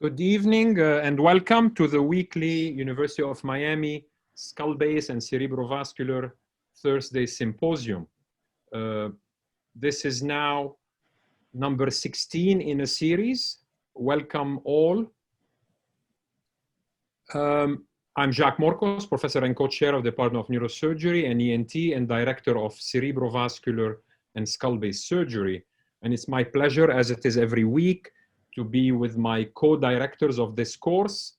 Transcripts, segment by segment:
Good evening and welcome to the weekly University of Miami Skull Base and Cerebrovascular Thursday Symposium. This is now number 16 in a series. Welcome all. I'm Jacques Morcos, Professor and Co-Chair of the Department of Neurosurgery and ENT and Director of Cerebrovascular and Skull Base Surgery. And it's my pleasure, as it is every week, to be with my co-directors of this course,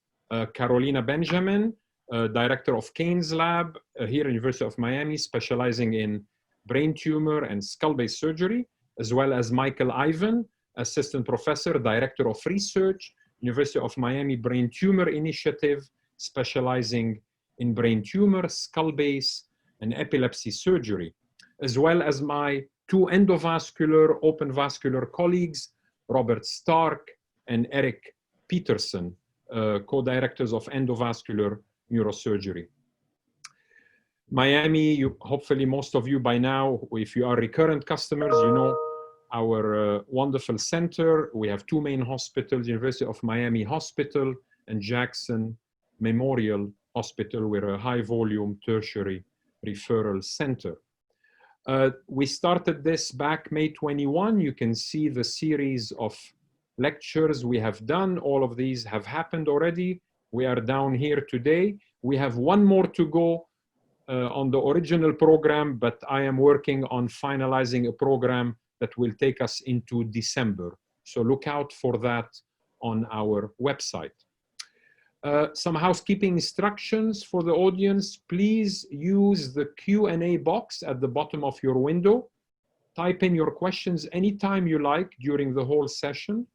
Carolina Benjamin, Director of Kane's Lab here at University of Miami, specializing in brain tumor and skull-based surgery, as well as Michael Ivan, Assistant Professor, Director of Research, University of Miami Brain Tumor Initiative, specializing in brain tumor, skull-base, and epilepsy surgery, as well as my two endovascular, open vascular colleagues, Robert Stark and Eric Peterson, co-directors of endovascular neurosurgery. Miami, hopefully most of you by now, if you are recurrent customers, you know our wonderful center. We have two main hospitals, University of Miami Hospital and Jackson Memorial Hospital. We're a high volume tertiary referral center. We started this back May 21. You can see the series of lectures we have done. All of these have happened already. We are down here today. We have one more to go on the original program, but I am working on finalizing a program that will take us into December. So look out for that on our website. Some housekeeping instructions for the audience. Please use the Q&A box at the bottom of your window. Type in your questions anytime you like during the whole session.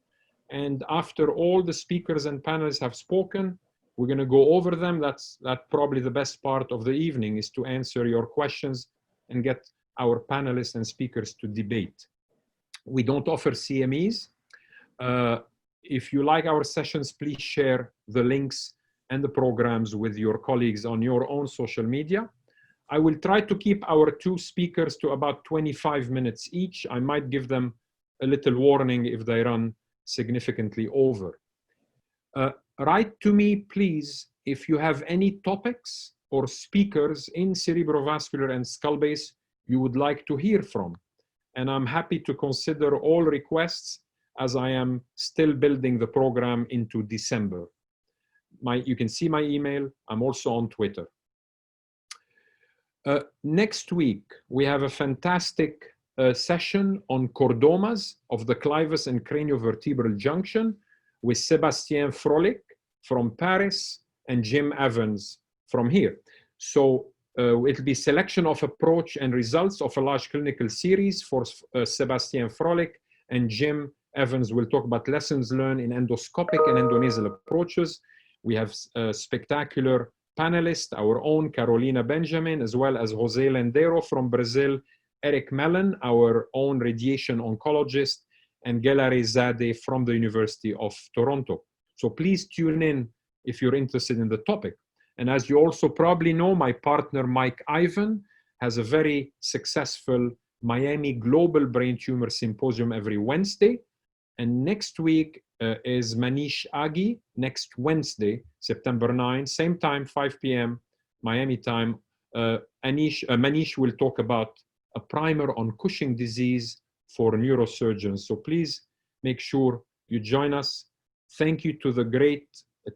And after all the speakers and panelists have spoken, we're going to go over them. That's probably the best part of the evening, is to answer your questions and get our panelists and speakers to debate. We don't offer CMEs. If you like our sessions, please share the links and the programs with your colleagues on your own social media. I will try to keep our two speakers to about 25 minutes each. I might give them a little warning if they run significantly over. Write to me, please, if you have any topics or speakers in cerebrovascular and skull base you would like to hear from. And I'm happy to consider all requests, as I am still building the program into December. You can see my email. I'm also on Twitter. Next week, we have a fantastic session on chordomas of the clivus and craniovertebral junction with Sébastien Frolik from Paris and Jim Evans from here. So it'll be selection of approach and results of a large clinical series for Sébastien Frolik, and Jim Evans will talk about lessons learned in endoscopic and endonasal approaches. We have spectacular panelists, our own Carolina Benjamin, as well as Jose Lendero from Brazil, Eric Mellon, our own radiation oncologist, and Gelare Zade from the University of Toronto. So please tune in if you're interested in the topic. And as you also probably know, my partner Mike Ivan has a very successful Miami Global Brain Tumor Symposium every Wednesday. And next week is Manish Aghi, next Wednesday, September 9, same time, 5 p.m. Miami time. Manish will talk about a primer on Cushing disease for neurosurgeons. So please make sure you join us. Thank you to the great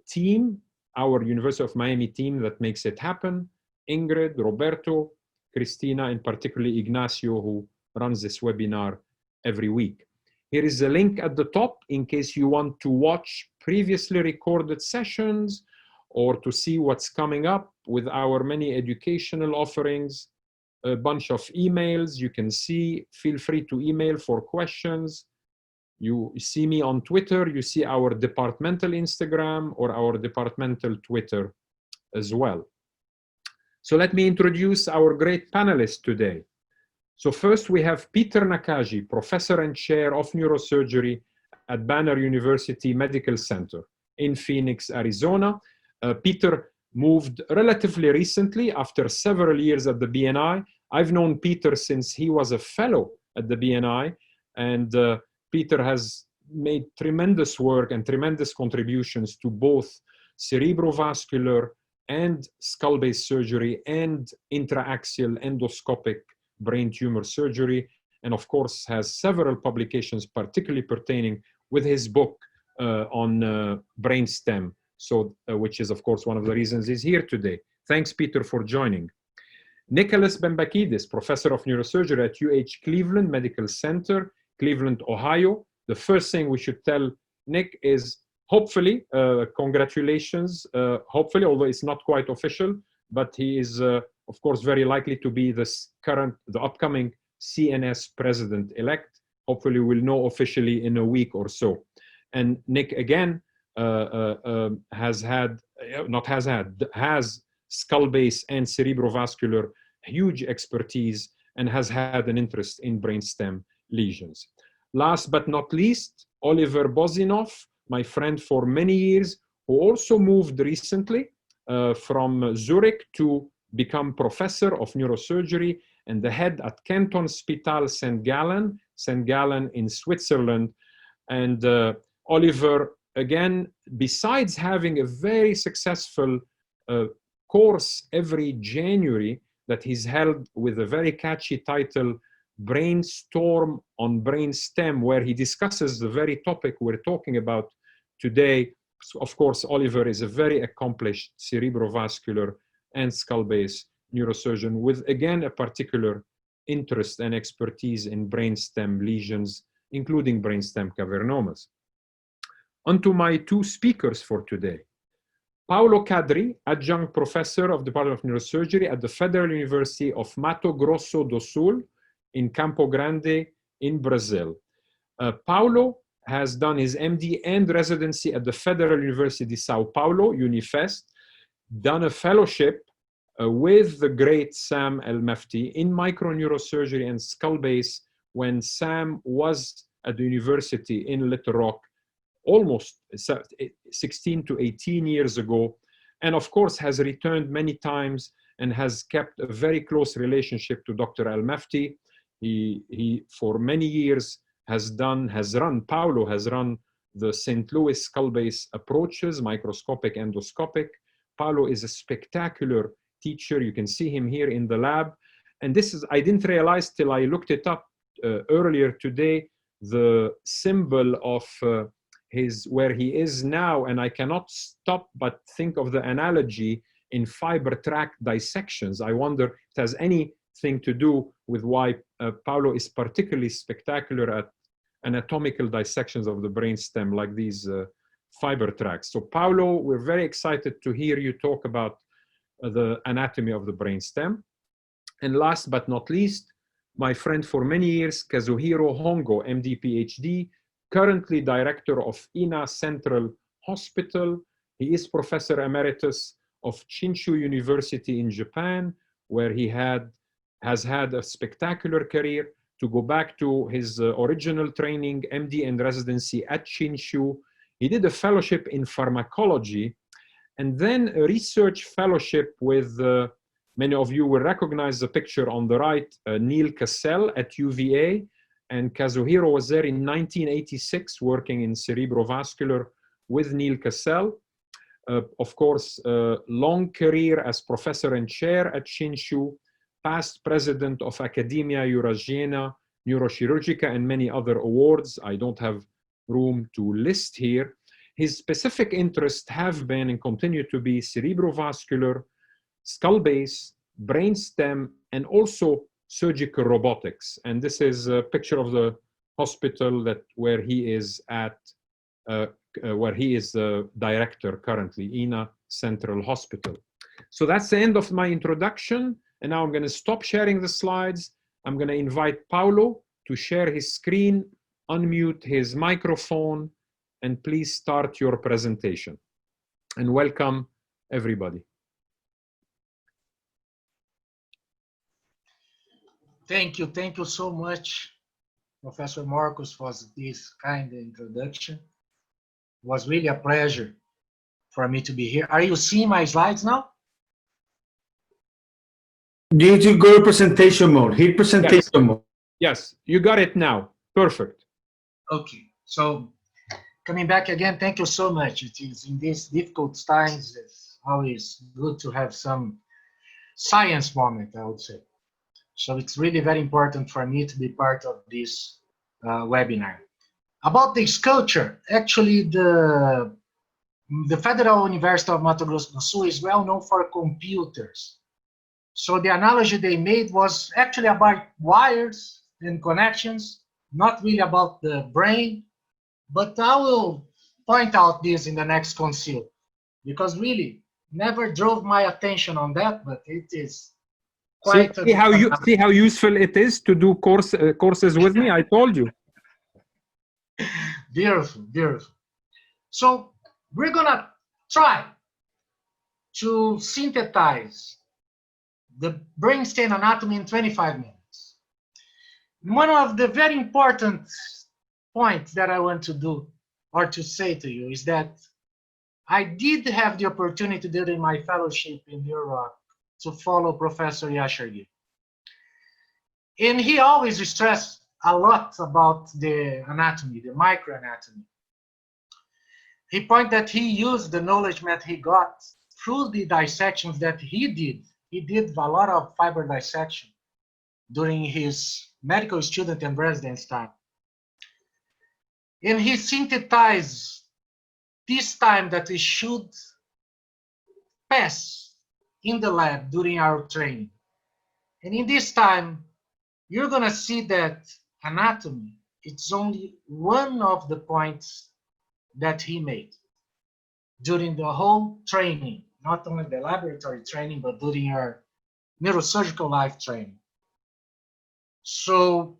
team, our University of Miami team that makes it happen. Ingrid, Roberto, Christina, and particularly Ignacio, who runs this webinar every week. Here is a link at the top in case you want to watch previously recorded sessions or to see what's coming up with our many educational offerings. A bunch of emails you can see. Feel free to email for questions. You see me on Twitter. You see our departmental Instagram or our departmental Twitter as well. So let me introduce our great panelists today. So first we have Peter Nakaji, Professor and Chair of Neurosurgery at Banner University Medical Center in Phoenix, Arizona. Peter moved relatively recently after several years at the BNI. I've known Peter since he was a fellow at the BNI, and Peter has made tremendous work and tremendous contributions to both cerebrovascular and skull-based surgery and intraaxial endoscopic brain tumor surgery, and of course has several publications particularly pertaining with his book on Brainstem, so which is of course one of the reasons he's here today. Thanks, Peter, for joining. Nicholas Bambakidis, professor of neurosurgery at UH Cleveland Medical Center, Cleveland, Ohio. The first thing we should tell Nick is hopefully, congratulations, hopefully, although it's not quite official, but he is, of course, very likely to be the upcoming CNS president-elect. Hopefully, we'll know officially in a week or so. And Nick, again, has skull-based and cerebrovascular huge expertise and has had an interest in brainstem lesions. Last but not least, Oliver Bozinov, my friend for many years, who also moved recently from Zurich to become professor of neurosurgery and the head at Canton Spital St. Gallen in Switzerland. And Oliver, again, besides having a very successful course every January that he's held with a very catchy title, Brainstorm on Brainstem, where he discusses the very topic we're talking about today. So of course, Oliver is a very accomplished cerebrovascular and skull-based neurosurgeon with, again, a particular interest and expertise in brainstem lesions, including brainstem cavernomas. On to my two speakers for today. Paolo Kadri, adjunct professor of the Department of Neurosurgery at the Federal University of Mato Grosso do Sul in Campo Grande in Brazil. Paolo has done his MD and residency at the Federal University de Sao Paulo, Unifest, done a fellowship with the great Sam El-Mefti in microneurosurgery and skull base when Sam was at the university in Little Rock almost 16 to 18 years ago, and of course has returned many times and has kept a very close relationship to Dr. El-Mefti. He for many years Paolo has run the St. Louis skull base approaches, microscopic, endoscopic. Paolo is a spectacular teacher. You can see him here in the lab. And this is, I didn't realize till I looked it up earlier today, the symbol of where he is now, and I cannot stop but think of the analogy in fiber tract dissections. I wonder if it has anything to do with why Paolo is particularly spectacular at anatomical dissections of the brainstem, like these fiber tracts. So Paolo, we're very excited to hear you talk about the anatomy of the brainstem. And last but not least, my friend for many years, Kazuhiro Hongo, MD, PhD, currently director of Ina Central Hospital. He is professor emeritus of Chinshu University in Japan, where he has had a spectacular career. To go back to his original training, MD and residency at Chinshu, he did a fellowship in pharmacology and then a research fellowship with, many of you will recognize the picture on the right, Neil Cassell at UVA. And Kazuhiro was there in 1986 working in cerebrovascular with Neil Cassell. Of course, long career as professor and chair at Shinshu, past president of Academia Eurasiana Neurochirurgica, and many other awards I don't have room to list here. His specific interests have been and continue to be cerebrovascular, skull base, brainstem, and also surgical robotics. And this is a picture of the hospital where he is at, where he is the director currently, Ina Central Hospital. So that's the end of my introduction. And now I'm going to stop sharing the slides. I'm going to invite Paolo to share his screen, unmute his microphone, and please start your presentation. And welcome, everybody. Thank you so much, Professor Morcos, for this kind introduction. It was really a pleasure for me to be here. Are you seeing my slides now? Need to go to presentation mode. Hit presentation mode. Yes, you got it now. Perfect. Okay, so coming back again. Thank you so much. It is in these difficult times, it's always good to have some science moment, I would say. So it's really very important for me to be part of this webinar. About the sculpture, actually the Federal University of Mato Grosso do Sul is well known for computers. So the analogy they made was actually about wires and connections, not really about the brain. But I will point out this in the next consult, because really never drove my attention on that, but it is quite See how useful it is to do courses with me. I told you. Beautiful, beautiful. So we're gonna try to synthesize the brainstem anatomy in 25 minutes. One of the very important points that I want to do or to say to you is that I did have the opportunity during my fellowship in Europe to follow Professor Yashargi. And he always stressed a lot about the anatomy, the microanatomy. He pointed that he used the knowledge that he got through the dissections that he did. He did a lot of fiber dissection during his medical student and residence time. And he synthesized this time that we should pass in the lab during our training. And in this time, you're gonna see that anatomy, it's only one of the points that he made during the whole training, not only the laboratory training, but during our neurosurgical life training. So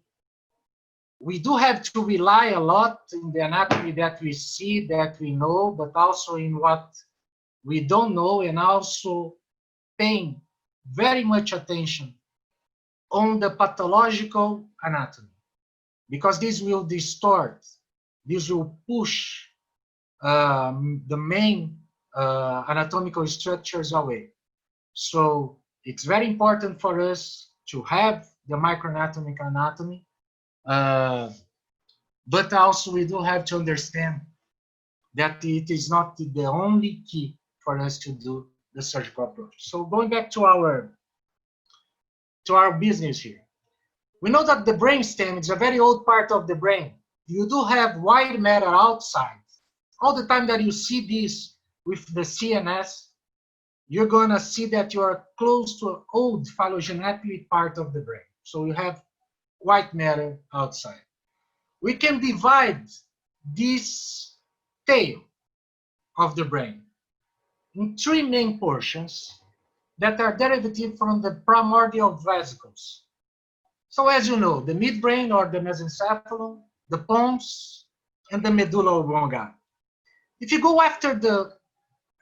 we do have to rely a lot in the anatomy that we see, that we know, but also in what we don't know, and also paying very much attention on the pathological anatomy, because this will distort, this will push the main anatomical structures away. So it's very important for us to have the microanatomic anatomy, but also we do have to understand that it is not the only key for us to do the surgical approach. So going back to our business here, we know that the brainstem is a very old part of the brain. You do have white matter outside. All the time that you see this with the CNS, you're gonna see that you are close to an old phylogenetic part of the brain. So you have white matter outside. We can divide this tail of the brain in three main portions that are derivative from the primordial vesicles. So as you know, the midbrain or the mesencephalon, the pons, and the medulla oblongata. If you go after the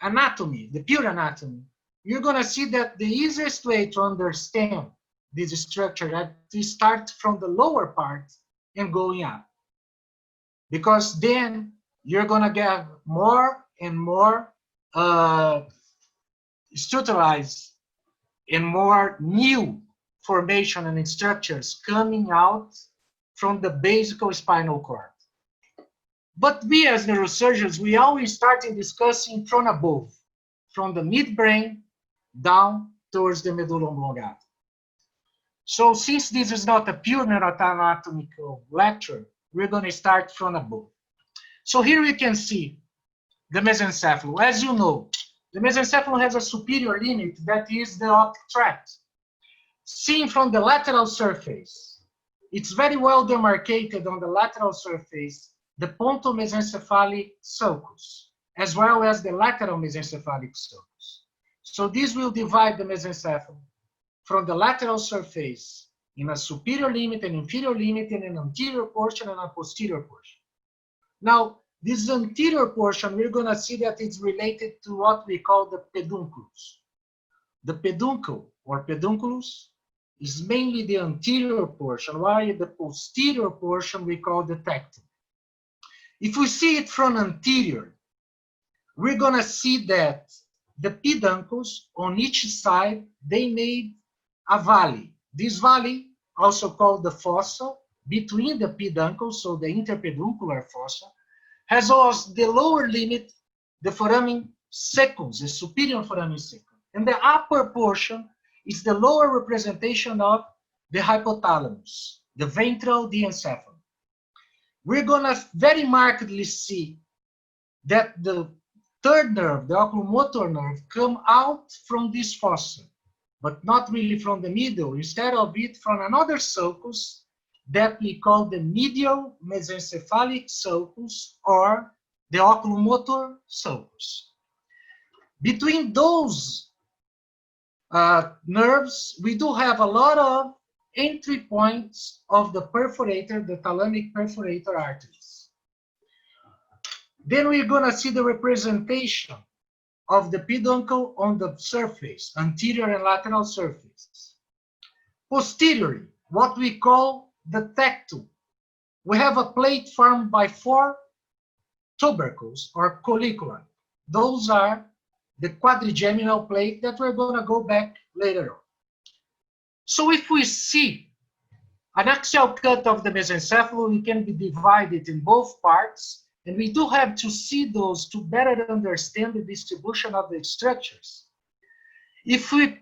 anatomy, the pure anatomy, you're gonna see that the easiest way to understand this structure is to start from the lower part and going up. Because then you're gonna get more and more structuralized and more new formation and structures coming out from the basic spinal cord. But we as neurosurgeons, we always start discussing from above, from the midbrain down towards the medulla oblongata. So since this is not a pure neuroanatomical lecture, we're going to start from above. So here we can see the mesencephalon. As you know, the mesencephalon has a superior limit that is the optic tract. Seen from the lateral surface, it's very well demarcated on the lateral surface, the pontomesencephalic sulcus, as well as the lateral mesencephalic sulcus. So this will divide the mesencephalon from the lateral surface in a superior limit, an inferior limit, and an anterior portion and a posterior portion. Now, this anterior portion, we're going to see that it's related to what we call the pedunculus. The peduncle or pedunculus is mainly the anterior portion, while the posterior portion we call the tectum. If we see it from anterior, we're going to see that the peduncles on each side, they made a valley. This valley, also called the fossa, between the peduncles, so the interpeduncular fossa, has as the lower limit the foramen secans, the superior foramen secans. And the upper portion is the lower representation of the hypothalamus, the ventral diencephalon. We're gonna very markedly see that the third nerve, the oculomotor nerve, come out from this fossa, but not really from the middle, instead of it from another sulcus that we call the medial mesencephalic sulcus or the oculomotor sulcus. Between those nerves, we do have a lot of entry points of the perforator, the thalamic perforator arteries. Then we're gonna see the representation of the peduncle on the surface, anterior and lateral surface. Posteriorly, what we call the tectum. We have a plate formed by 4 tubercles or colliculi. Those are the quadrigeminal plate that we're going to go back later on. So if we see an axial cut of the mesencephalon, it can be divided in both parts, and we do have to see those to better understand the distribution of the structures. If we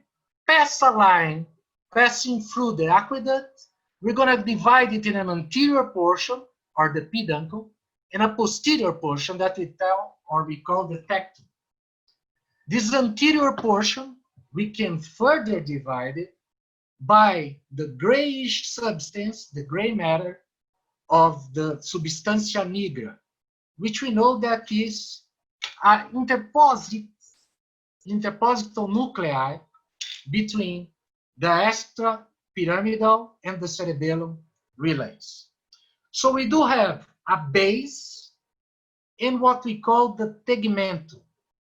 pass a line passing through the aqueduct, we're going to divide it in an anterior portion, or the peduncle, and a posterior portion that we call the tectum. This anterior portion, we can further divide it by the grayish substance, the gray matter of the substantia nigra, which we know that is an interposital nuclei between the extrapyramidal and the cerebellum relays. So we do have a base in what we call the tegmentum.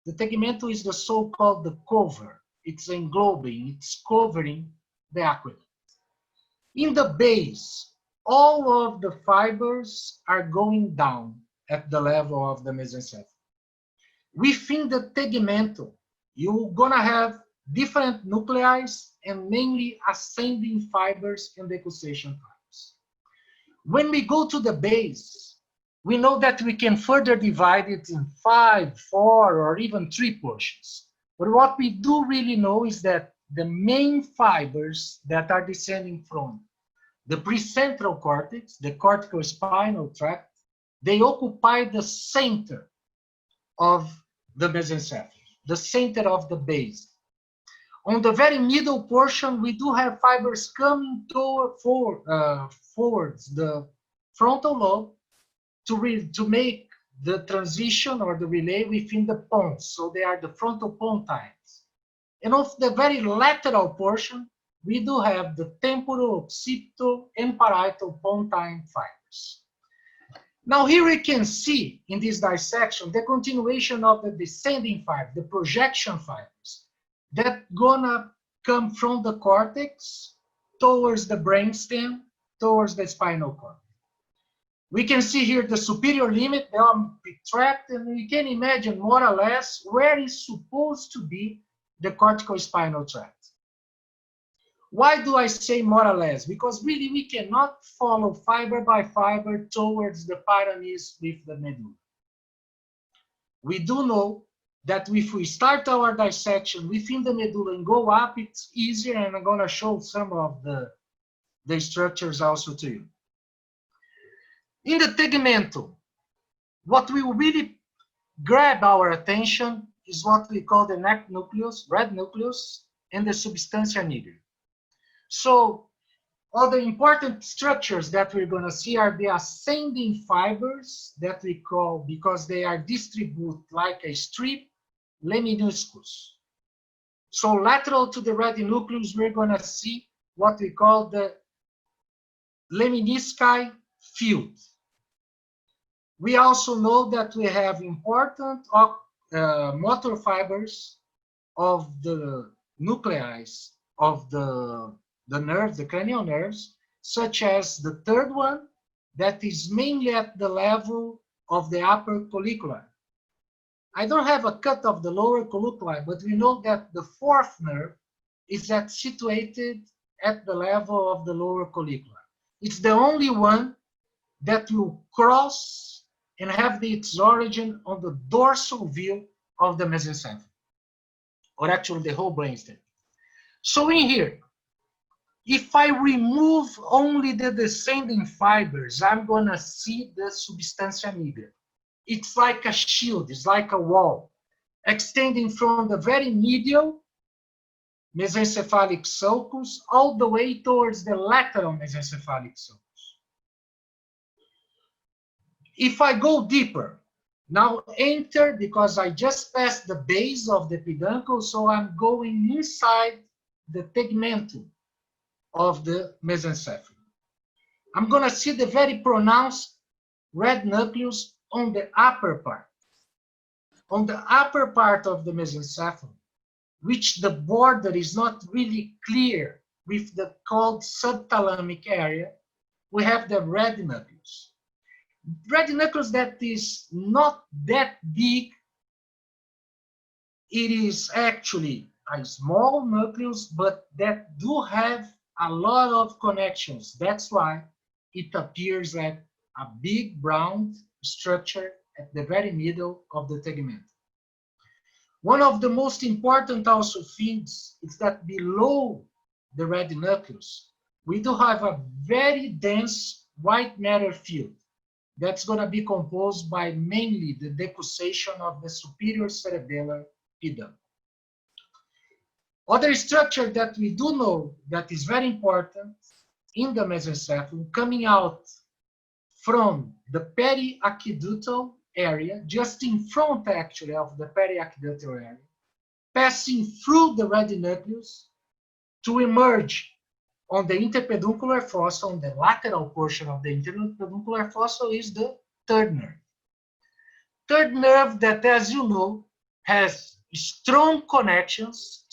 The tegmentum is the so-called the cover. It's englobing, it's covering the aqueduct. In the base, all of the fibers are going down at the level of the mesencephalon. Within the tegmentum, you're gonna have different nuclei and mainly ascending fibers and decussation fibers. When we go to the base, we know that we can further divide it in 5, 4, or even 3 portions. But what we do really know is that the main fibers that are descending from the precentral cortex, the corticospinal tract, they occupy the center of the mesencephalon, the center of the base. On the very middle portion, we do have fibers coming forwards the frontal lobe to make the transition or the relay within the pons. So they are the frontal pontines. And of the very lateral portion, we do have the temporal, occipital, and parietal pontine fibers. Now here we can see in this dissection the continuation of the descending fibers, the projection fibers, that gonna come from the cortex towards the brainstem, towards the spinal cord. We can see here the superior limit, the armpit tract, and we can imagine more or less where is supposed to be the corticospinal tract. Why do I say more or less? Because really we cannot follow fiber by fiber towards the pyramids with the medulla. We do know that if we start our dissection within the medulla and go up, it's easier, and I'm going to show some of the structures also to you. In the tegmentum, what will really grab our attention is what we call the neck nucleus, red nucleus, and the substantia nigra. So all the important structures that we're going to see are the ascending fibers that we call, because they are distributed like a strip, lemniscus. So lateral to the red nucleus, we're going to see what we call the lemnisci field. We also know that we have important motor fibers of the nuclei of the nerve, the cranial nerves, such as the third one that is mainly at the level of the upper colliculi. I don't have a cut of the lower colliculi, but we know that the fourth nerve is situated at the level of the lower colliculi. It's the only one that will cross and have its origin on the dorsal view of the mesencephaly, or actually the whole brainstem. So in here, if I remove only the descending fibers, I'm gonna see the substantia nigra. It's like a shield, it's like a wall, extending from the very medial mesencephalic sulcus all the way towards the lateral mesencephalic sulcus. If I go deeper, now enter, because I just passed the base of the peduncle, so I'm going inside the tegmentum of the mesencephaly. I'm gonna see the very pronounced red nucleus on the upper part. On the upper part of the mesencephaly, which the border is not really clear with the called subthalamic area, we have the red nucleus. Red nucleus that is not that big. It is actually a small nucleus, but that do have a lot of connections. That's why it appears like a big brown structure at the very middle of the tegmentum. One of the most important also things is that below the red nucleus, we do have a very dense white matter field that's going to be composed by mainly the decussation of the superior cerebellar peduncle. Other structure that we do know that is very important in the mesencephalum, coming out from the periaqueductal area, just in front actually of the periaqueductal area, passing through the red nucleus to emerge on the interpeduncular fossa, on the lateral portion of the interpeduncular fossa, is the third nerve. Third nerve that, as you know, has strong connections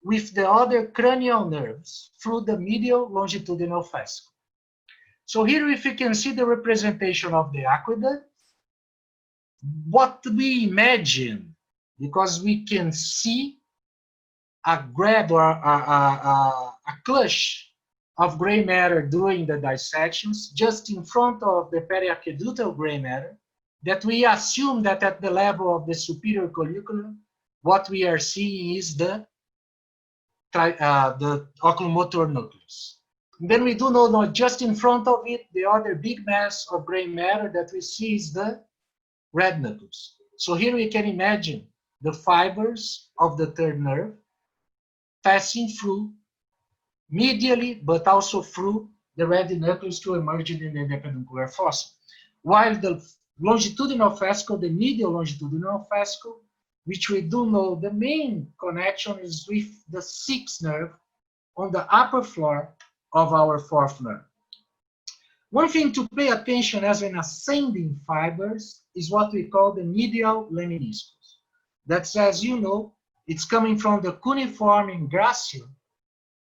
with the other cranial nerves through the medial longitudinal fascicle. So here, if you can see the representation of the aqueduct, what we imagine, because we can see a grab or a clutch of gray matter during the dissections just in front of the periaqueductal gray matter, that we assume that at the level of the superior colliculum, what we are seeing is the oculomotor nucleus. And then we do know that just in front of it, the other big mass of gray matter that we see is the red nucleus. So here we can imagine the fibers of the third nerve passing through medially, but also through the red nucleus to emerge in the interpeduncular fossa. While the longitudinal fascicle, the medial longitudinal fascicle, which we do know the main connection is with the sixth nerve on the upper floor of our fourth nerve. One thing to pay attention as an ascending fibers is what we call the medial lemniscus. That's, as you know, it's coming from the cuneiform ingratial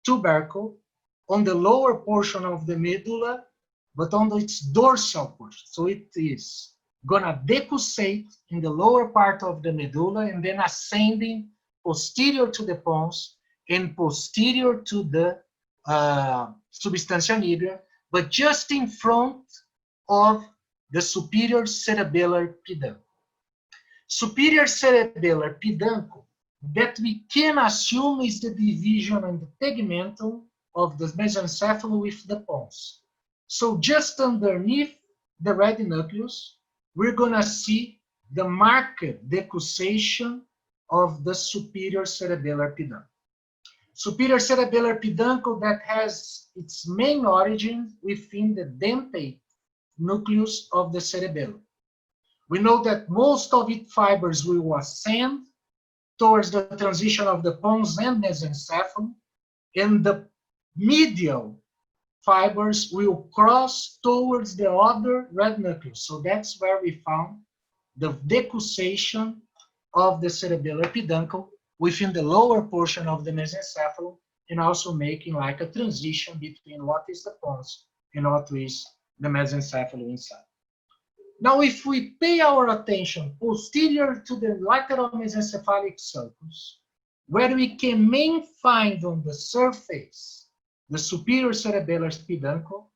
tubercle on the lower portion of the medulla, but on its dorsal portion. So it is gonna decussate in the lower part of the medulla and then ascending posterior to the pons and posterior to the substantia nigra, but just in front of the superior cerebellar peduncle. Superior cerebellar peduncle, that we can assume is the division and the tegmentum of the mesencephalum with the pons. So just underneath the red nucleus, we're gonna see the marked decussation of the superior cerebellar peduncle. Superior cerebellar peduncle that has its main origin within the dentate nucleus of the cerebellum. We know that most of its fibers will ascend towards the transition of the pons and mesencephalum, and the medial fibers will cross towards the other red nucleus. So that's where we found the decussation of the cerebellar peduncle within the lower portion of the mesencephalum, and also making like a transition between what is the pons and what is the mesencephalum inside. Now, if we pay our attention posterior to the lateral mesencephalic sulcus, where we can mainly find on the surface the superior cerebellar peduncle,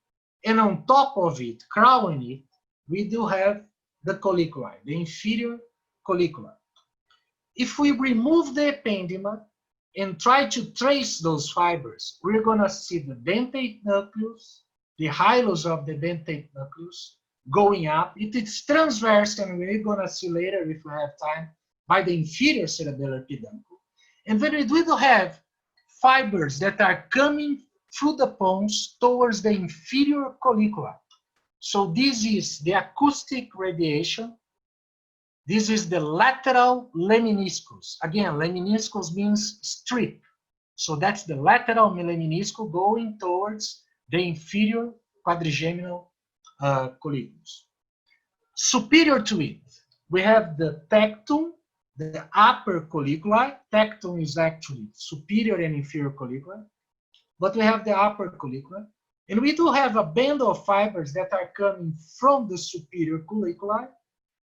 and on top of it, crowning it, we do have the colliculi, the inferior colliculi. If we remove the ependyma and try to trace those fibers, we're going to see the dentate nucleus, the hilus of the dentate nucleus going up. It is transverse, and we're going to see later, if we have time, by the inferior cerebellar peduncle. And then we do have fibers that are coming through the pons towards the inferior colliculi. So this is the acoustic radiation. This is the lateral lemniscus. Again, lemniscus means strip. So that's the lateral lemniscus going towards the inferior quadrigeminal colliculus. Superior to it, we have the tectum, the upper colliculi. Tectum is actually superior and inferior colliculi. But we have the upper colliculi. And we do have a band of fibers that are coming from the superior colliculi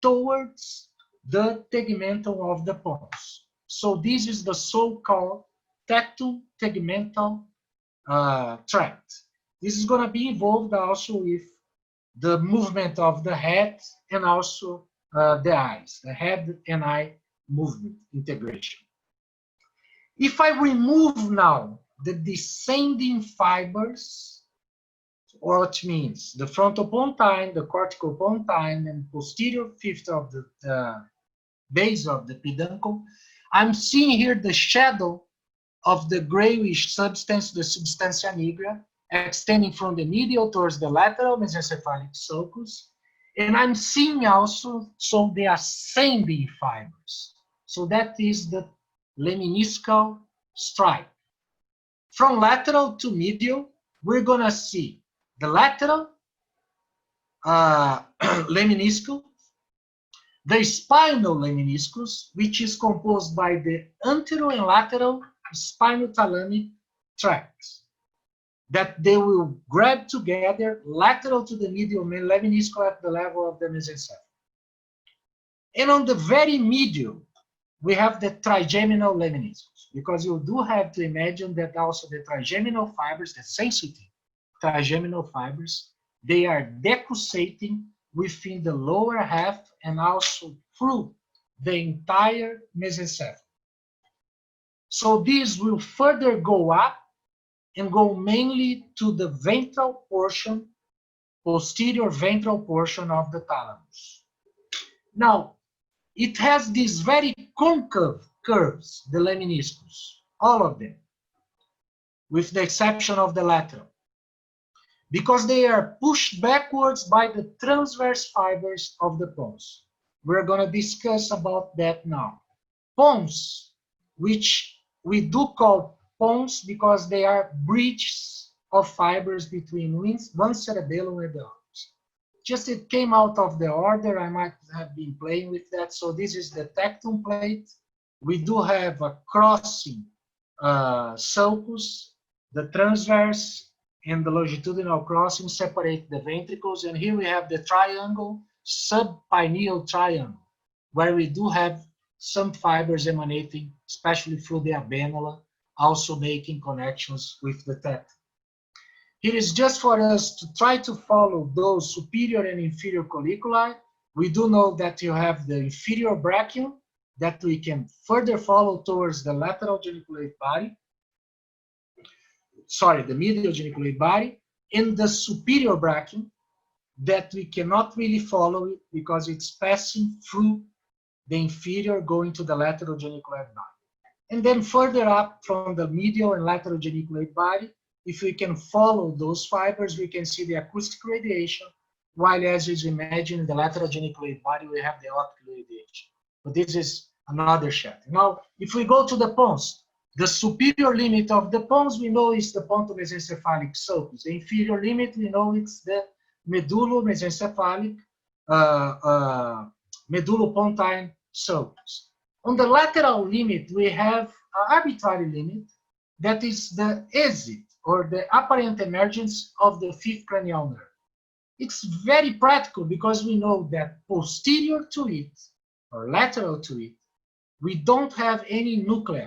towards the tegmentum of the pons. So this is the so-called tectum tegmental tract. This is going to be involved also with the movement of the head and also the eyes, the head and eye movement integration. If I remove now the descending fibers, or what means the frontopontine, the corticopontine, and posterior fifth of the base of the peduncle, I'm seeing here the shadow of the grayish substance, the substantia nigra, extending from the medial towards the lateral mesencephalic sulcus. And I'm seeing also the ascending fibers. So that is the lemniscal stripe. From lateral to medial, we're going to see the lateral lemniscus, the spinal lemniscus, which is composed by the anterior and lateral spinothalamic tracts, that they will grab together lateral to the medial lemniscus at the level of the mesencephalon. And on the very medial, we have the trigeminal lemniscus, because you do have to imagine that also the trigeminal fibers, the sensitive trigeminal fibers, they are decussating within the lower half and also through the entire mesencephalon. So these will further go up and go mainly to the ventral portion, posterior ventral portion of the thalamus. Now, it has these very concave curves, the lemniscus, all of them, with the exception of the lateral, because they are pushed backwards by the transverse fibers of the pons. We're going to discuss about that now. Pons, which we do call pons because they are bridges of fibers between one cerebellum and the others. Just it came out of the order, I might have been playing with that. So this is the tectum plate. We do have a crossing sulcus, the transverse and the longitudinal crossing separate the ventricles. And here we have the triangle, subpineal triangle, where we do have some fibers emanating, especially through the abenula, also making connections with the tectum. It is just for us to try to follow those superior and inferior colliculi. We do know that you have the inferior brachium that we can further follow towards the lateral geniculate body. Sorry, the medial geniculate body, and the superior brachium that we cannot really follow it because it's passing through the inferior going to the lateral geniculate body. And then further up from the medial and lateral geniculate body, if we can follow those fibers, we can see the acoustic radiation, while as you imagine, the lateral geniculate body, we have the optical radiation. But this is another chapter. Now, if we go to the pons, the superior limit of the pons, we know is the pontomesencephalic sulcus. The inferior limit, we know it's the medullomesencephalic, medullopontine sulcus. On the lateral limit, we have an arbitrary limit that is the exit, or the apparent emergence of the fifth cranial nerve. It's very practical because we know that posterior to it, or lateral to it, we don't have any nuclei.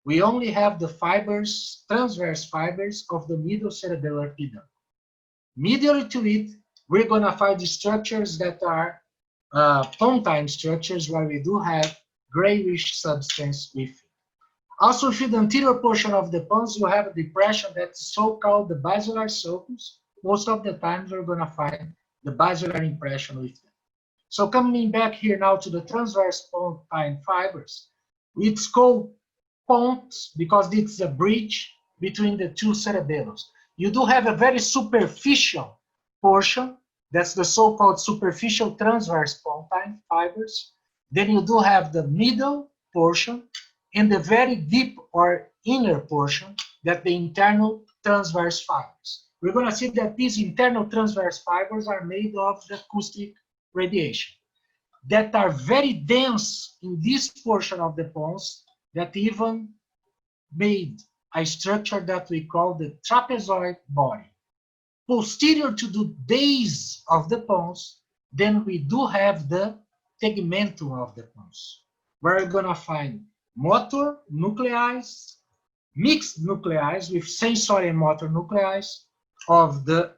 We only have the fibers, transverse fibers of the middle cerebellar peduncle. Medially to it, we're going to find the structures that are pontine structures where we do have grayish substance with it. Also, if the anterior portion of the pons, you have a depression that's so-called the basilar sulcus. Most of the times, we're going to find the basilar impression with them. So coming back here now to the transverse pontine fibers, it's called pons because it's a bridge between the two cerebellums. You do have a very superficial portion, that's the so-called superficial transverse pontine fibers. Then you do have the middle portion and the very deep or inner portion, that the internal transverse fibers. We're going to see that these internal transverse fibers are made of the acoustic radiation that are very dense in this portion of the pons that even made a structure that we call the trapezoid body. Posterior to the base of the pons, then we do have the tegmentum of the pons, where we're going to find motor nuclei, mixed nuclei with sensory and motor nuclei of the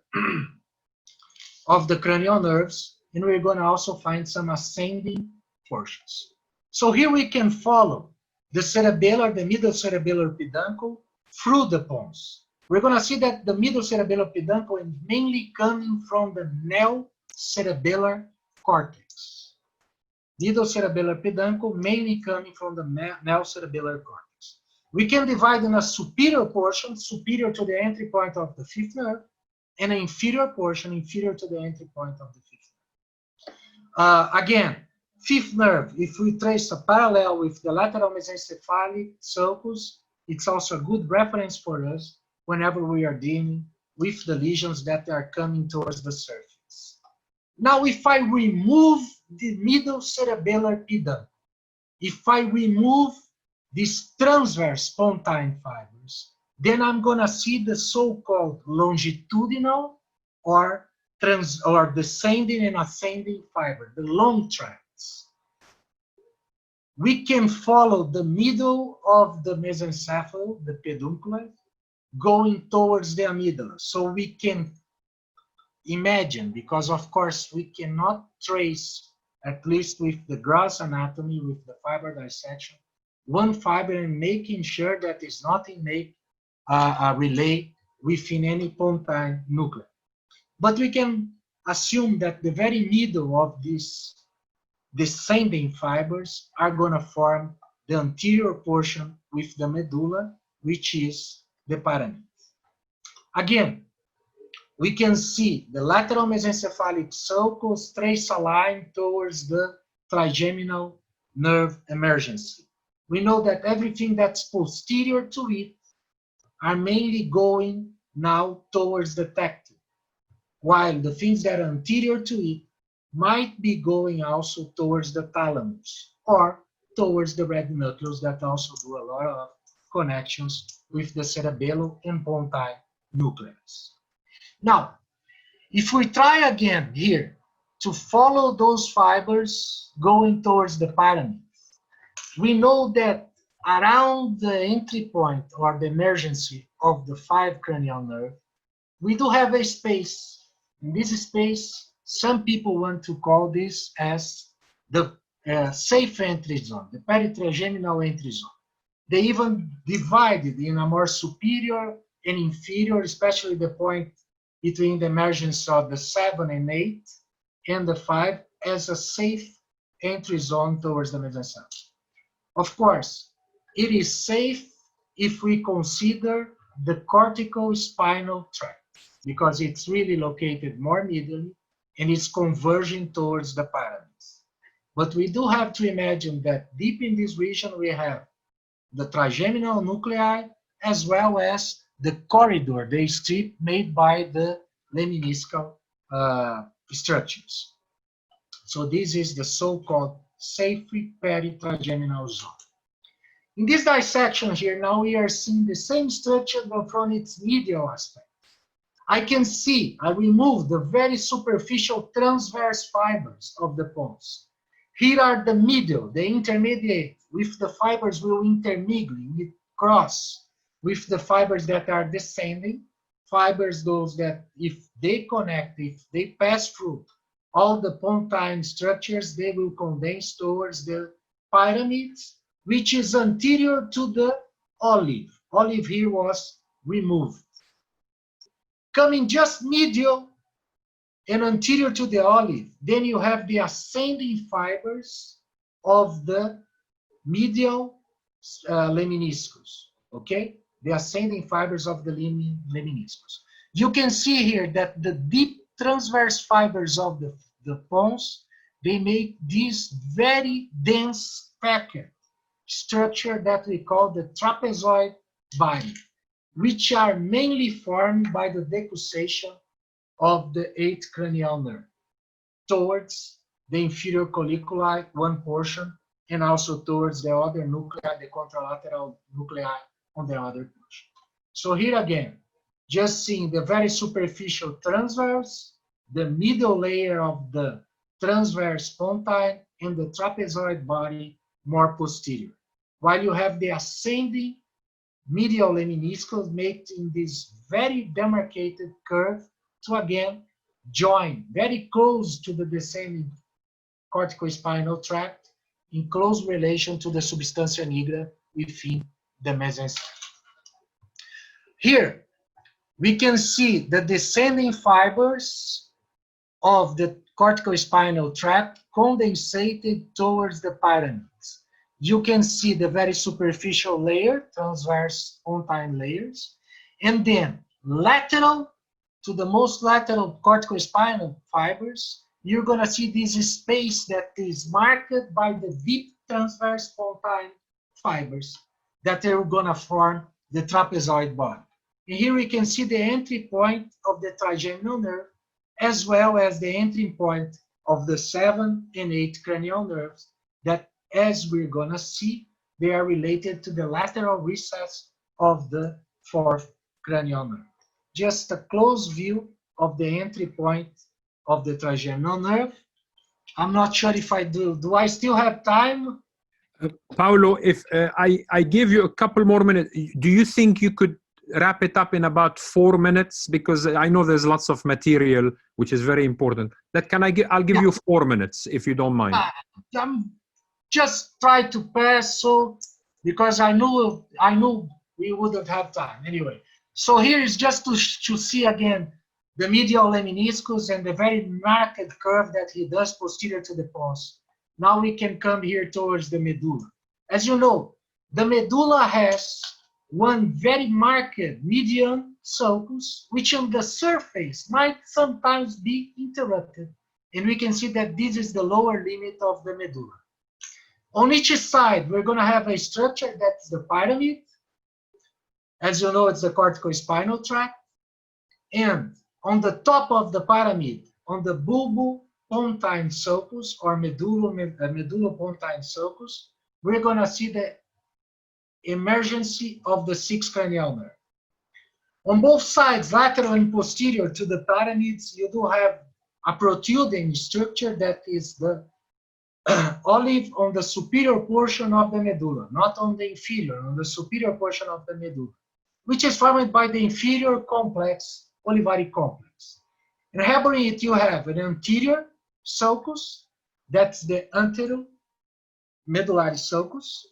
of the cranial nerves, and we're going to also find some ascending portions. So here we can follow the cerebellar, the middle cerebellar peduncle through the pons. We're going to see that the middle cerebellar peduncle is mainly coming from the cerebellar cortex. Middle cerebellar peduncle mainly coming from the cerebellar cortex. We can divide in a superior portion, superior to the entry point of the fifth nerve, and an inferior portion, inferior to the entry point of the fifth nerve. Again, fifth nerve, if we trace a parallel with the lateral mesencephalic sulcus, it's also a good reference for us whenever we are dealing with the lesions that are coming towards the surface. Now, if I remove the middle cerebellar peduncle, if I remove these transverse pontine fibers, then I'm going to see the so-called longitudinal or descending and ascending fiber, the long tracts. We can follow the middle of the mesencephalon, the peduncle, going towards the amygdala. So we can imagine, because of course we cannot trace, at least with the gross anatomy, with the fiber dissection, one fiber and making sure that it's not in a relay within any pontine nuclei. But we can assume that the very middle of these descending fibers are going to form the anterior portion with the medulla, which is the paramedian. Again, we can see the lateral mesencephalic sulcus trace a line towards the trigeminal nerve emergency. We know that everything that's posterior to it are mainly going now towards the tectum, while the things that are anterior to it might be going also towards the thalamus or towards the red nucleus that also do a lot of connections with the cerebellum and pontine nucleus. Now, if we try again here to follow those fibers going towards the pyramid, we know that around the entry point or the emergency of the 5 cranial nerve, we do have a space. In this space, some people want to call this as the safe entry zone, the peritrigeminal entry zone. They even divided in a more superior and inferior, especially the point between the emergence of the 7 and 8 and the 5 as a safe entry zone towards the mesencephalon. Of course, it is safe if we consider the cortical spinal tract, because it's really located more medially and it's converging towards the pyramids. But we do have to imagine that deep in this region we have the trigeminal nuclei as well as the corridor, the strip made by the lemniscal structures. So this is the so-called safe peritrigeminal zone. In this dissection here, now we are seeing the same structure but from its medial aspect. I can see, I remove the very superficial transverse fibers of the pons. Here are the middle, the intermediate, with the fibers will intermingle, with cross with the fibers that are descending. fibers, those that if they connect, if they pass through all the pontine structures, they will condense towards the pyramids, which is anterior to the olive. Olive here was removed. Coming just medial and anterior to the olive, then you have the ascending fibers of the medial lemniscus, okay? The ascending fibers of the lemniscus. You can see here that the deep transverse fibers of the pons, they make this very dense packet structure that we call the trapezoid body, which are mainly formed by the decussation of the 8th cranial nerve towards the inferior colliculi, one portion, and also towards the other nuclei, the contralateral nuclei on the other portion. So here again, just seeing the very superficial transverse, the middle layer of the transverse pontine, and the trapezoid body more posterior. While you have the ascending medial lemniscus making this very demarcated curve to again join very close to the descending corticospinal tract in close relation to the substantia nigra within the mesenchyme. Here, we can see the descending fibers of the corticospinal tract condensated towards the pyramids. You can see the very superficial layer, transverse pontine layers, and then lateral to the most lateral corticospinal fibers, you're going to see this space that is marked by the deep transverse pontine fibers that are going to form the trapezoid body. And here we can see the entry point of the trigeminal nerve, as well as the entry point of the 7th and 8th cranial nerves that, as we're going to see, they are related to the lateral recess of the 4th cranial nerve. Just a close view of the entry point of the trigeminal nerve. I'm not sure if I do. Do I still have time? Paulo, if I give you a couple more minutes, do you think you could wrap it up in about 4 minutes? Because I know there's lots of material, which is very important. I'll give you 4 minutes, if you don't mind. I'm just trying to pass, so because I knew we wouldn't have time anyway. So here is just to see again the medial lemniscus and the very marked curve that he does posterior to the pons. Now we can come here towards the medulla. As you know, the medulla has one very marked median sulcus, which on the surface might sometimes be interrupted. And we can see that this is the lower limit of the medulla. On each side, we're going to have a structure that's the pyramid. As you know, it's the corticospinal tract. And on the top of the pyramid, on the bulbopontine sulcus or medullopontine sulcus, we're going to see the emergence of the 6th cranial nerve. On both sides, lateral and posterior to the pyramids, you do have a protruding structure that is the olive on the superior portion of the medulla, not on the inferior, on the superior portion of the medulla, which is formed by the inferior complex, olivary complex. And having it, you have an anterior sulcus, that's the anteromedullary sulcus,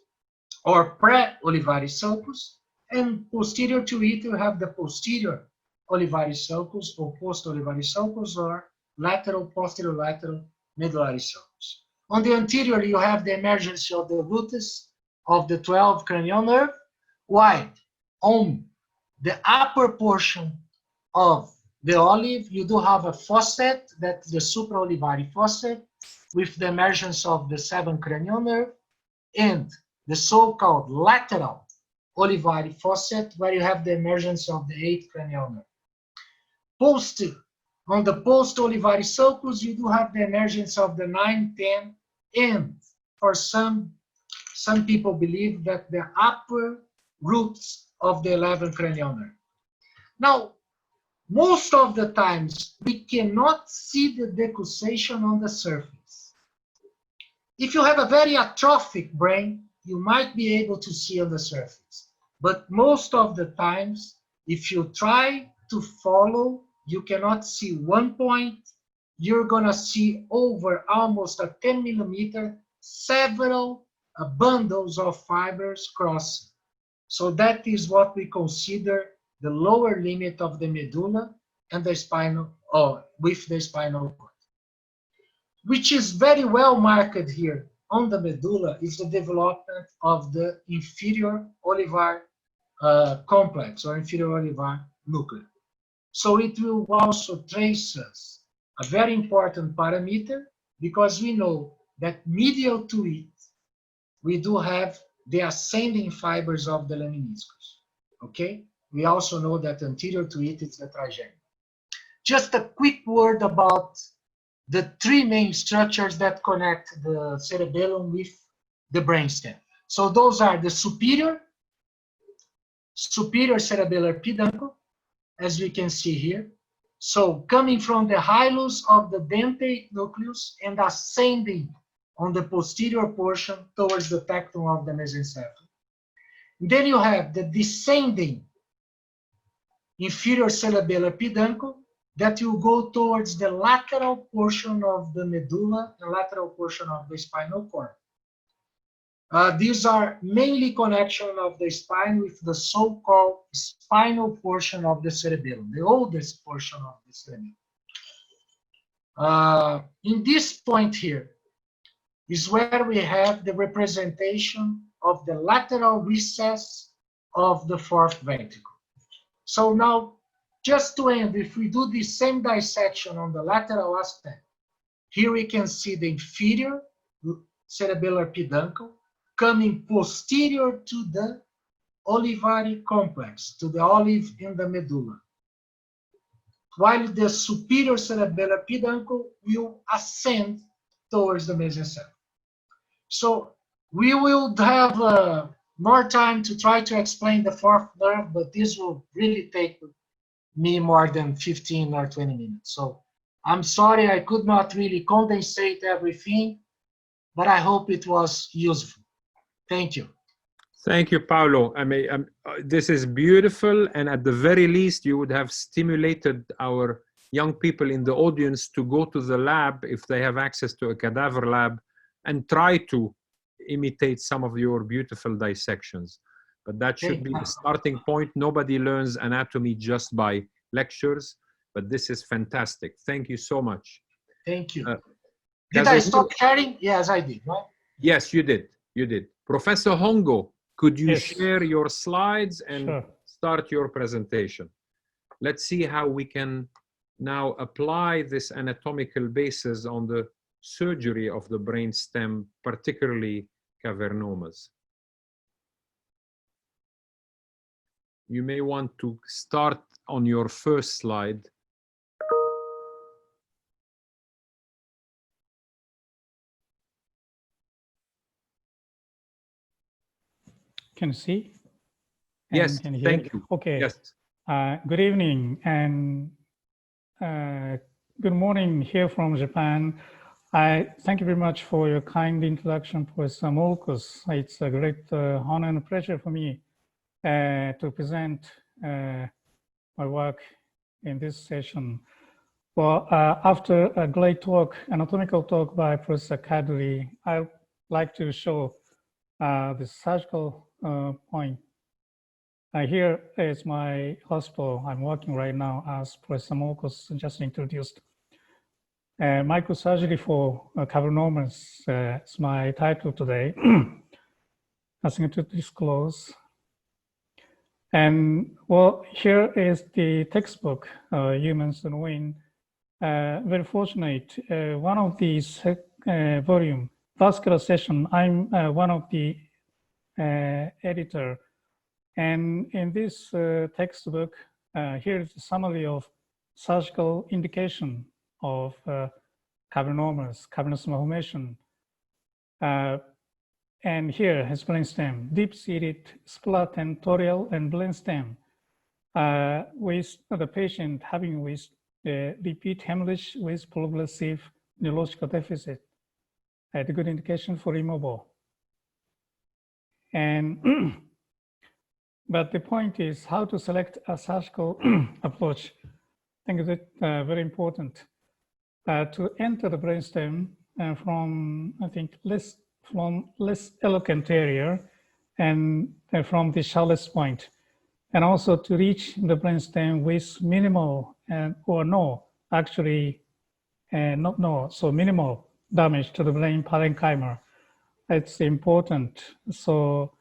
or pre-olivary sulcus, and posterior to it, you have the posterior olivary sulcus, or post-olivary sulcus, or lateral, posterior lateral medullary sulcus. On the anterior, you have the emergence of the gluteus of the 12th cranial nerve, while on the upper portion of the olive, you do have a fossette, that's the supraolivary fossette, with the emergence of the 7th cranial nerve, and the so-called lateral olivary fossette, where you have the emergence of the 8th cranial nerve. On the post-olivary sulcus, you do have the emergence of the 9, 10, and for some people believe that the upper roots of the 11th cranial nerve. Now, most of the times, we cannot see the decussation on the surface. If you have a very atrophic brain, you might be able to see on the surface. But most of the times, if you try to follow. You cannot see one point. You're gonna see over almost a 10 millimeter, several bundles of fibers crossing. So that is what we consider the lower limit of the medulla and the spinal, or with the spinal cord. Which is very well marked here on the medulla is the development of the inferior olivar complex or inferior olivar nucleus. So it will also trace us a very important parameter, because we know that medial to it, we do have the ascending fibers of the lemniscus, okay? We also know that anterior to it is the trigemic. Just a quick word about the three main structures that connect the cerebellum with the brainstem. So those are the superior cerebellar peduncle, as we can see here. So coming from the hilus of the dentate nucleus and ascending on the posterior portion towards the tectum of the mesencephalon. Then you have the descending inferior cerebellar peduncle that will go towards the lateral portion of the medulla and lateral portion of the spinal cord. These are mainly connection of the spine with the so-called spinal portion of the cerebellum, the oldest portion of the cerebellum. In this point here is where we have the representation of the lateral recess of the fourth ventricle. So now, just to end, if we do the same dissection on the lateral aspect, here we can see the inferior cerebellar peduncle coming posterior to the olivary complex, to the olive in the medulla, while the superior cerebellar peduncle will ascend towards the mesencephalon. So we will have more time to try to explain the fourth nerve, but this will really take me more than 15 or 20 minutes. So I'm sorry I could not really condensate everything, but I hope it was useful. Thank you. Thank you, Paulo. I mean, this is beautiful, and at the very least, you would have stimulated our young people in the audience to go to the lab if they have access to a cadaver lab and try to imitate some of your beautiful dissections. But that should be the starting point. Nobody learns anatomy just by lectures, but this is fantastic. Thank you so much. Thank you. Did I stop sharing? Yes, I did, right? Yes, you did. You did. Professor Hongo, could you Yes. share your slides and Sure. start your presentation? Let's see how we can now apply this anatomical basis on the surgery of the brainstem, particularly cavernomas. You may want to start on your first slide. Can you see? Yes, can you hear thank me? you. Okay. Yes. Good evening and good morning here from Japan. I thank you very much for your kind introduction, Professor Morcos. It's a great honor and pleasure for me to present my work in this session. Well, after a great talk, anatomical talk by Professor Kadri, I'd like to show the surgical point. Here is my hospital. I'm working right now, as Professor Morcos just introduced. Microsurgery for cavernomas is my title today. Nothing to disclose. And well, here is the textbook, Humans and Win. Very fortunate, one of these volume, vascular session, I'm one of the editor. And in this textbook, here is a summary of surgical indication of cavernomas, cavernous malformation. And here is brainstem, deep-seated Transtentorial and brainstem with the patient having with repeat hemorrhage with progressive neurological deficit. A good indication for removal. And But the point is how to select a surgical approach. I think that's very important to enter the brainstem from, I think, less eloquent area and from the shallowest point, and also to reach the brainstem with minimal so minimal damage to the brain parenchyma. It's important. So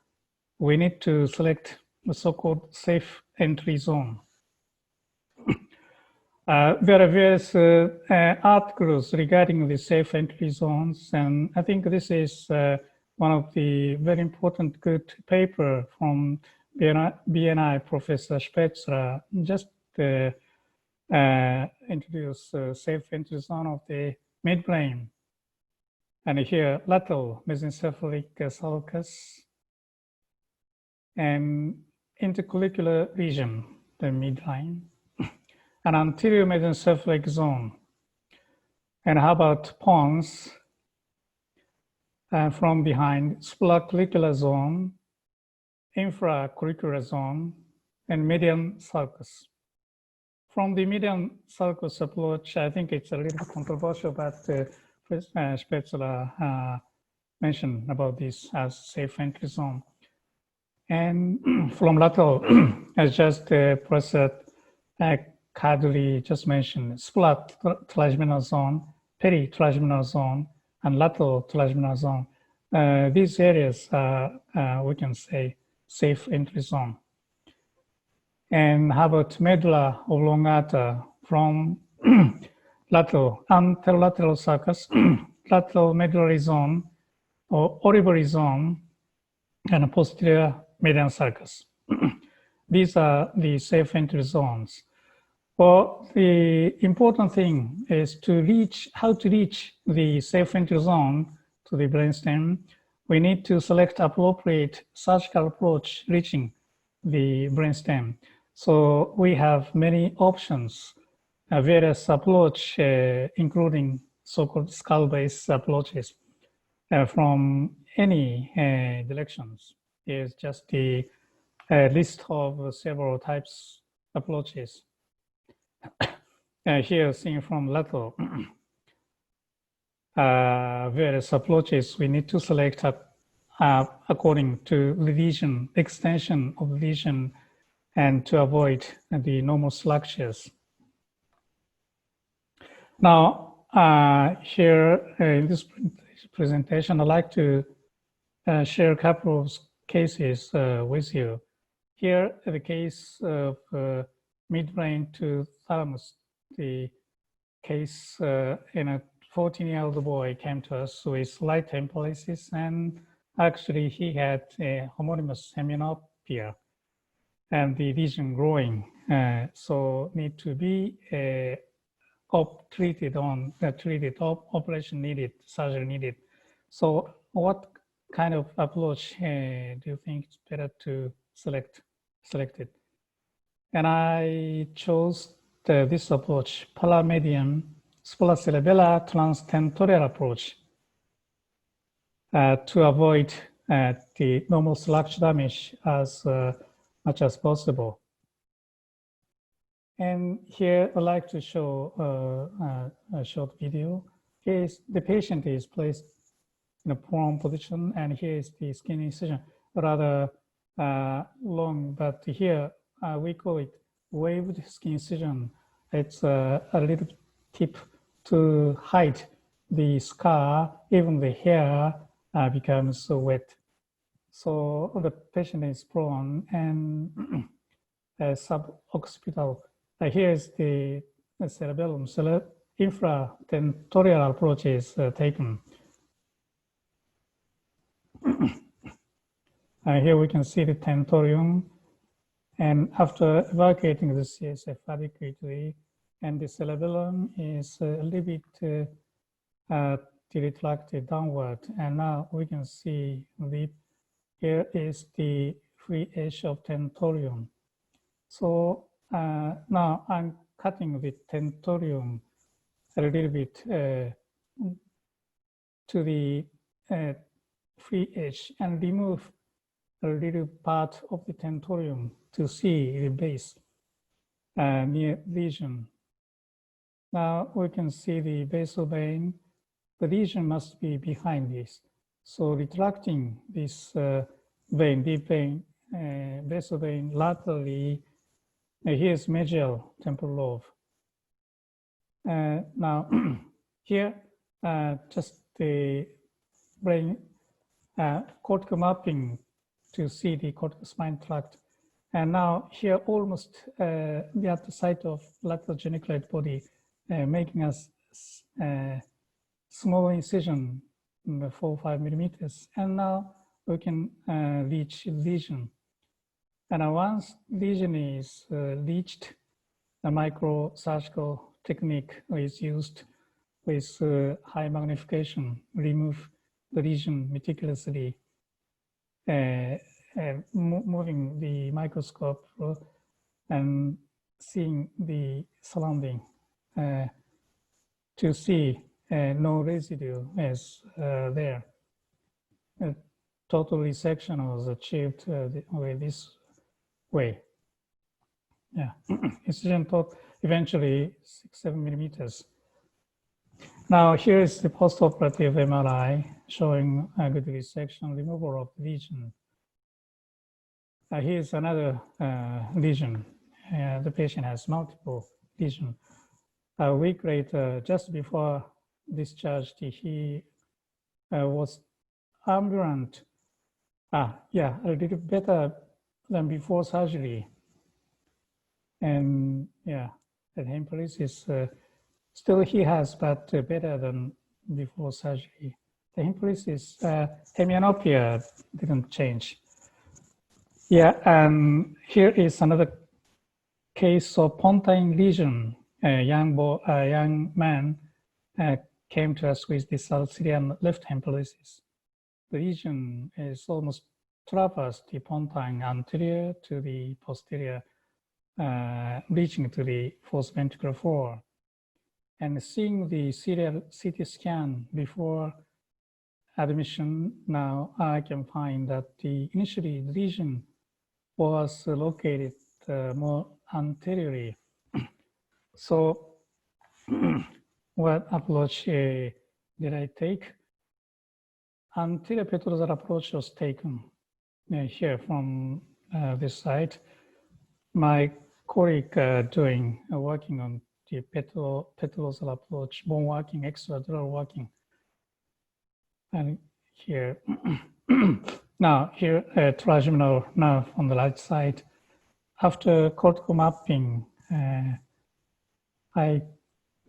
we need to select the so-called safe entry zone. There are various articles regarding the safe entry zones, and I think this is one of the very important good paper from BNI Professor Spätzle, just introduce safe entry zone of the midbrain. And here, lateral mesencephalic sulcus and intercollicular region, the midline, an anterior mesencephalic zone. And how about pons from behind, supracollicular zone, infracollicular zone, and median sulcus. From the median sulcus approach, I think it's a little controversial, but Spätzle mentioned about this as safe entry zone. And from lateral, as just Professor Kadri just mentioned, splat trigeminal zone, peritrigeminal zone, and lateral trigeminal zone. These areas are, we can say, safe entry zone. And how about medulla oblongata from lateral, anterolateral sulcus, lateral medullary zone, or orivary zone, and posterior median sulcus. These are the safe entry zones. Well, the important thing is how to reach the safe entry zone to the brainstem. We need to select appropriate surgical approach reaching the brainstem. So we have many options, various approach, including so-called skull-based approaches from any directions. Is just the list of several types approaches. Here, seen from lateral, various approaches we need to select according to the lesion, extension of the lesion, and to avoid the normal structures. Now, here in this presentation, I'd like to share a couple of cases with you. Here, the case of midbrain to thalamus. The case in a 14-year-old boy came to us with light hemolysis, and actually he had a homonymous hemianopia and the lesion growing, so need to be treated, operation needed, surgery needed. So what kind of approach do you think it's better to select it? And I chose this approach, Paramedian, Supracerebellar Transtentorial approach to avoid the normal structure damage as much as possible. And here I'd like to show a short video. Here is the patient is placed in a prone position, and here is the skin incision, rather long, but here we call it waved skin incision. It's a little tip to hide the scar, even the hair becomes wet. So the patient is prone and suboccipital. Here is the cerebellum. Infratentorial approach is taken. Here we can see the tentorium, and after evacuating the CSF adequately, and the cerebellum is a little bit retracted downward, and now we can see here is the free edge of tentorium. So now I'm cutting the tentorium a little bit to the free edge and remove a little part of the tentorium to see the base near lesion. Now we can see the basal vein. The lesion must be behind this. So retracting this vein, deep vein, basal vein laterally, here's medial temporal lobe. Now here, just the brain cortical mapping to see the cortical spine tract. And now here almost at the site of lateral geniculate body, making us small incision, 4 or 5 millimeters. And now we can reach lesion. And once lesion is reached, the microsurgical technique is used with high magnification, remove the lesion meticulously, moving the microscope and seeing the surrounding to see no residue is there. Total resection was achieved this way. Yeah, incision thought eventually 6-7 millimeters. Now here is the postoperative MRI showing a good resection, removal of the lesion. Here's another lesion. The patient has multiple lesions. A week later, just before discharged, he was ambulant. Yeah, a little better than before surgery. And yeah, the hemolysis still he has, but better than before surgery. The hemolysis, hemianopia didn't change. Yeah, and here is another case of pontine lesion. A young man came to us with this Alcerian left hemolysis. The lesion is almost traversed the pontine anterior to the posterior, reaching to the fourth ventricular floor. And seeing the serial CT scan before admission, now I can find that initially the lesion was located more anteriorly. So what approach did I take? Anterior Petrosal approach was taken here from this side. My colleague working on the Petrosal approach, bone working, extradural working. And here, now here, trigeminal nerve on the right side. After cortical mapping, I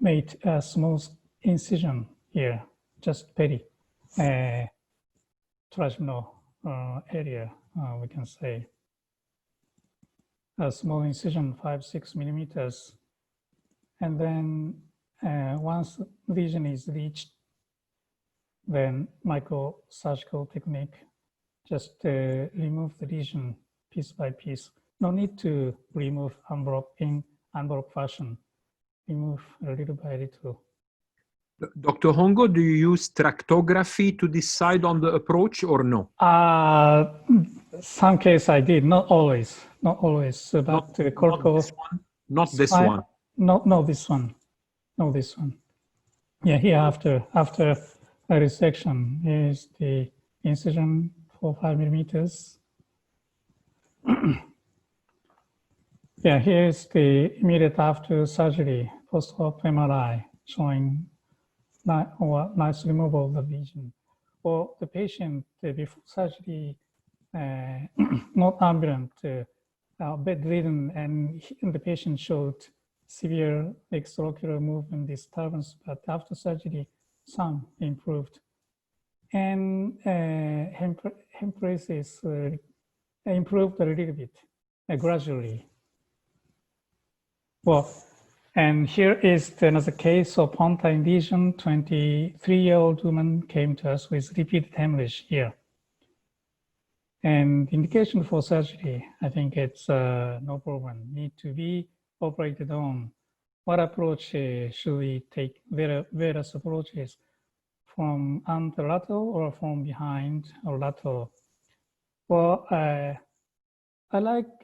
made a small incision here, just peri, trigeminal area, we can say. A small incision, 5-6 millimeters. And then once lesion is reached, then microsurgical technique, just remove the lesion piece by piece. No need to remove in envelope fashion. Remove little by little. Dr. Hongo, do you use tractography to decide on the approach or no? Some case I did, not always, but cortical. Not this one. No, this one. No, this one. Yeah, here after a resection, here's the incision 4-5 millimeters. Yeah, here's the immediate after surgery, post-op MRI, showing nice removal of the lesion. Or the patient before surgery, not ambulant, bedridden, and the patient showed severe extraocular movement disturbance, but after surgery, some improved. And hemolysis improved a little bit, gradually. Well, and here is another case of pontine lesion. 23-year-old woman came to us with repeated hemorrhage here. And indication for surgery, I think it's no problem, need to be operated on. What approach should we take? Various approaches from anterolateral or from behind or lateral. Well, I like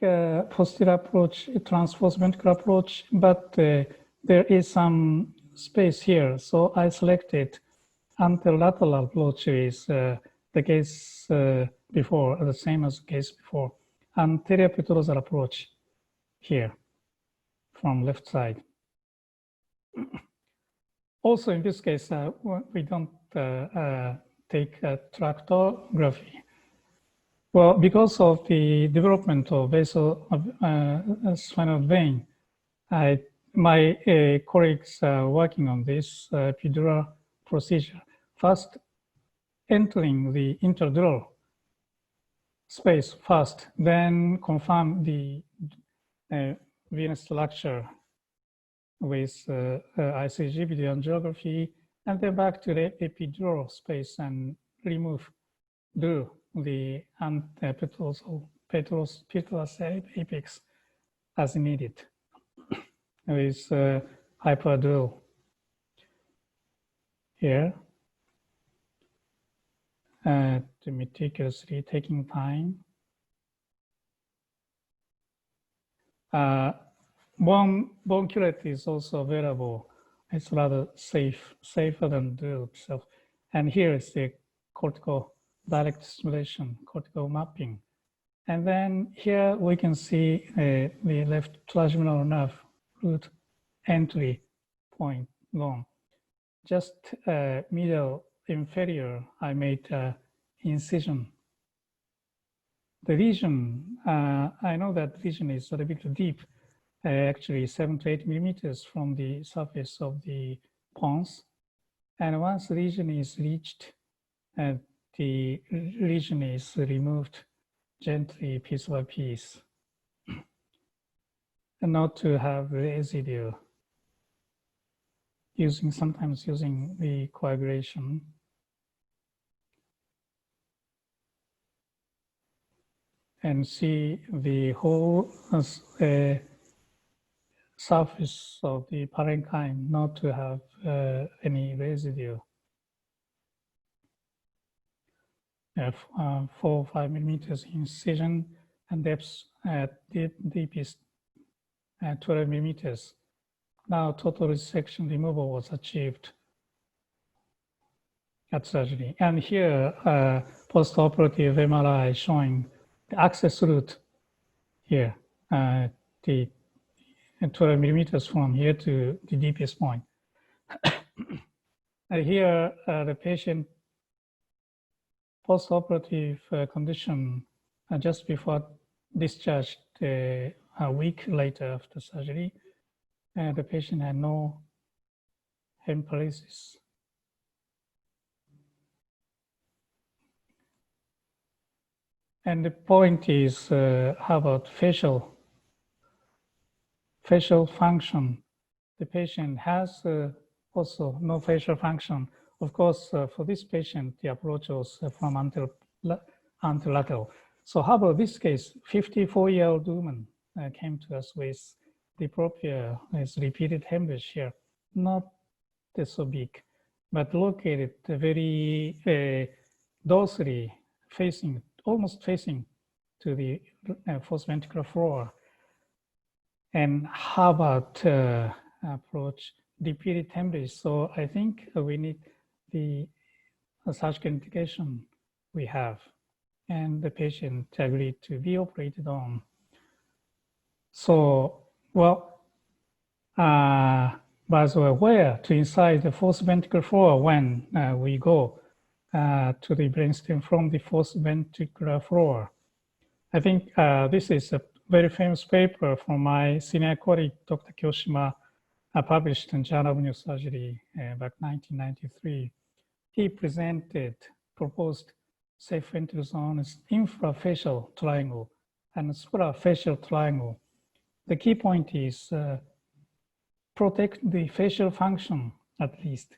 posterior approach, transverse ventricular approach, but there is some space here. So I selected anterolateral approach is the case before, the same as the case before. Anterior Petrosal approach here from left side. Also in this case, we don't take tractography. Well, because of the development of basal spinal vein, my colleagues are working on this epidural procedure. First, entering the interdural space first, then confirm the venous structure with ICG video angiography, and then back to the epidural space and do the Petrosal apex as needed with hyperdural here. To meticulously taking time. Bone curette is also available. It's rather safer than dual itself. And here is the cortical direct stimulation, cortical mapping. And then here we can see the left trigeminal nerve root entry point long. Just middle inferior, I made incision. The lesion, I know that lesion is a little bit deep, actually 7 to 8 millimeters from the surface of the pons. And once the lesion is reached, the lesion is removed gently, piece by piece, and not to have residue. Sometimes using the coagulation. And see the whole surface of the parenchyma not to have any residue. 4 or 5 millimeters incision and depth at deepest 12 millimeters. Now total resection removal was achieved at surgery. And here post-operative MRI showing the access route here, the 12 millimeters from here to the deepest point. Here, the patient post-operative condition just before discharge, a week later after surgery, the patient had no hemolysis. And the point is, how about facial function? The patient has also no facial function. Of course, for this patient, the approach was from anterolateral. So how about this case? 54-year-old woman came to us with diplopia, with repeated hemorrhage here. Not so big, but located very dorsally facing, almost facing to the fourth ventricular floor. And how about approach repeated hemorrhage? So I think we need the surgical indication we have, and the patient agreed to be operated on. So, well, by the way, where to incise the fourth ventricular floor when we go to the brainstem from the fourth ventricular floor? I think this is a very famous paper from my senior colleague, Dr. Kyoshima, published in Journal of Neurosurgery back 1993. He proposed safe ventricular zone as infrafacial triangle and suprafacial triangle. The key point is protect the facial function at least.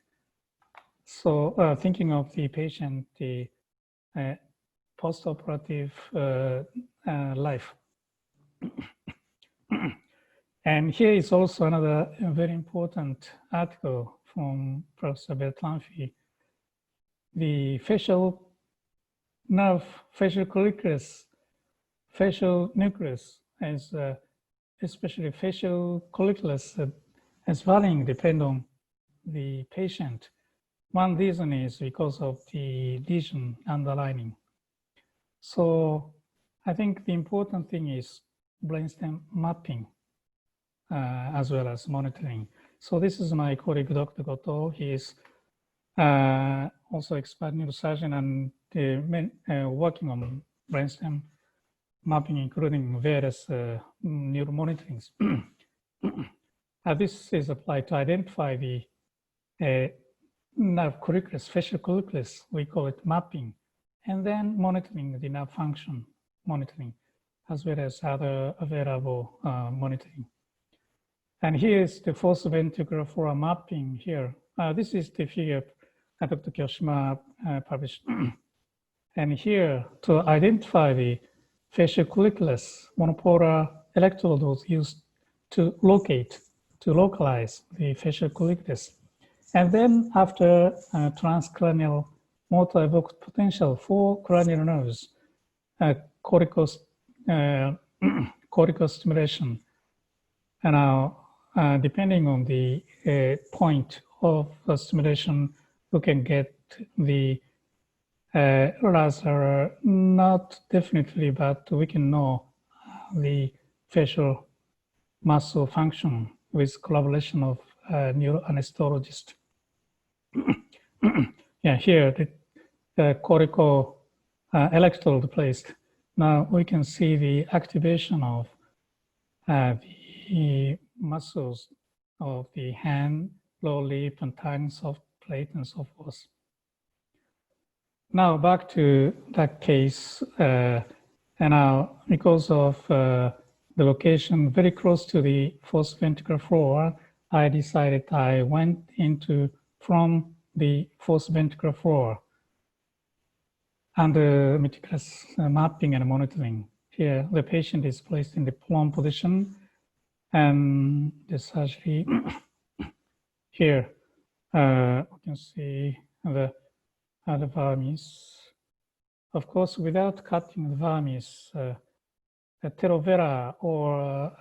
So thinking of the patient, the post-operative life. And here is also another very important article from Professor Bertranfi. The facial nerve facial nucleus is especially facial colliculus is varying depending on the patient. One reason is because of the lesion underlining. So I think the important thing is brainstem mapping as well as monitoring. So this is my colleague, Dr. Goto. He is also expert neurosurgeon and working on brainstem mapping, including various neuromonitorings. This is applied to identify the nerve colliculus, facial colliculus, we call it mapping, and then monitoring the nerve function monitoring, as well as other available monitoring. And here is the forced ventricular fora mapping here. This is the figure Dr. Kyoshima published. And here, to identify the facial colliculus, monopolar electrode was used to localize the facial colliculus. And then after transcranial motor evoked potential for cranial nerves, cortical stimulation. And now, depending on the point of stimulation, we can get the rather not definitely, but we can know the facial muscle function with collaboration of neuroanesthesiologist. Yeah, here the cortical electrode placed. Now we can see the activation of the muscles of the hand, lower lip, and tiny soft plate, and so forth. Now back to that case, and now because of the location very close to the forced ventricular floor, I decided I went from the forced ventricular floor under meticulous mapping and monitoring. Here, the patient is placed in the prone position, and the surgery. Here, we can see the vermis. Of course, without cutting the vermis, a terovera or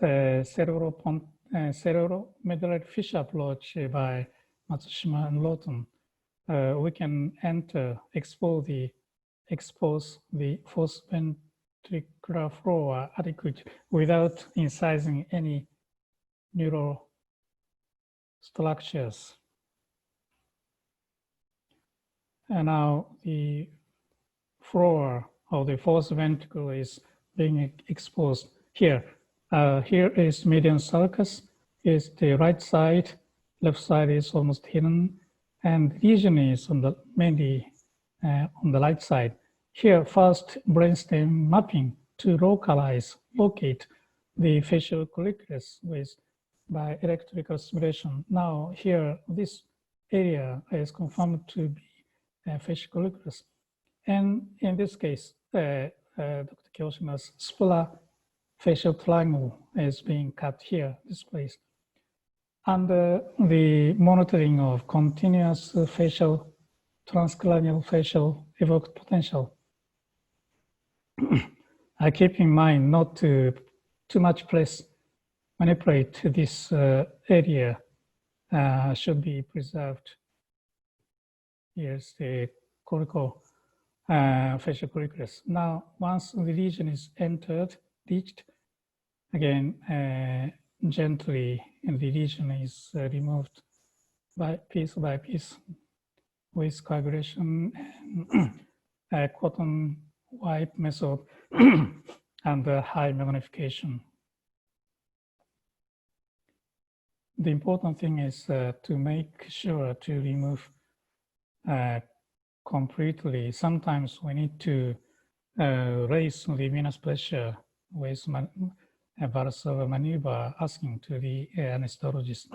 cerebromedullary fissure approach by Matsushima and Lawton, we can expose the forced ventricular floor adequately without incising any neural structures. And now the floor of the forced ventricle is being exposed here. Here is median sulcus, is the right side, left side is almost hidden, and the lesion is on the mainly on the right side. Here, first brainstem mapping to locate the facial colliculus by electrical stimulation. Now here, this area is confirmed to be facial colliculus. And in this case, Dr. Kyoshima's spulla facial triangle is being cut here, this place. Under the monitoring of continuous facial, transcranial facial evoked potential. I keep in mind not to too much manipulate this area, should be preserved. Here's the cortical facial colliculus. Now, once the lesion is reached, again, gently, and the lesion is removed by piece with coagulation and cotton wipe method and high magnification. The important thing is to make sure to remove completely. Sometimes we need to raise the venous pressure with a Valsalva maneuver, asking to the anesthesiologist.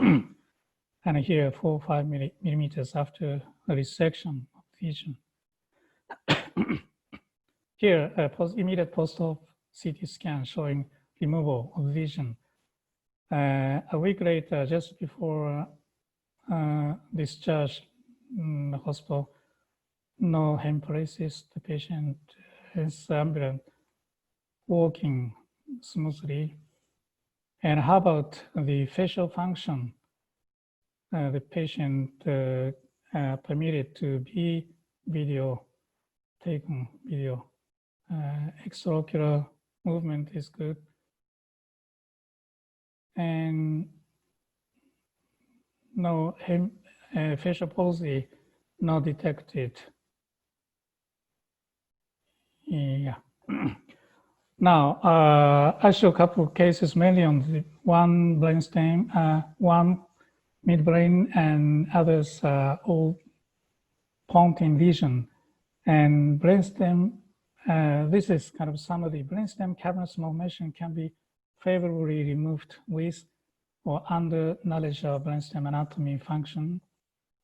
And here, 4 or 5 millimeters after resection of the lesion. Here, immediate post-op CT scan showing removal of the lesion. A week later, just before discharge in the hospital, no hemiplegia. The patient is ambulant, walking smoothly. And how about the facial function? The patient permitted to be taken video. Extraocular movement is good. And no facial palsy not detected. Yeah. Now, I show a couple of cases, mainly on the one brainstem, one midbrain, and others all pointing lesion. And brainstem, this is kind of summary. Brainstem cavernous malformation can be favorably removed with or under knowledge of brainstem anatomy function,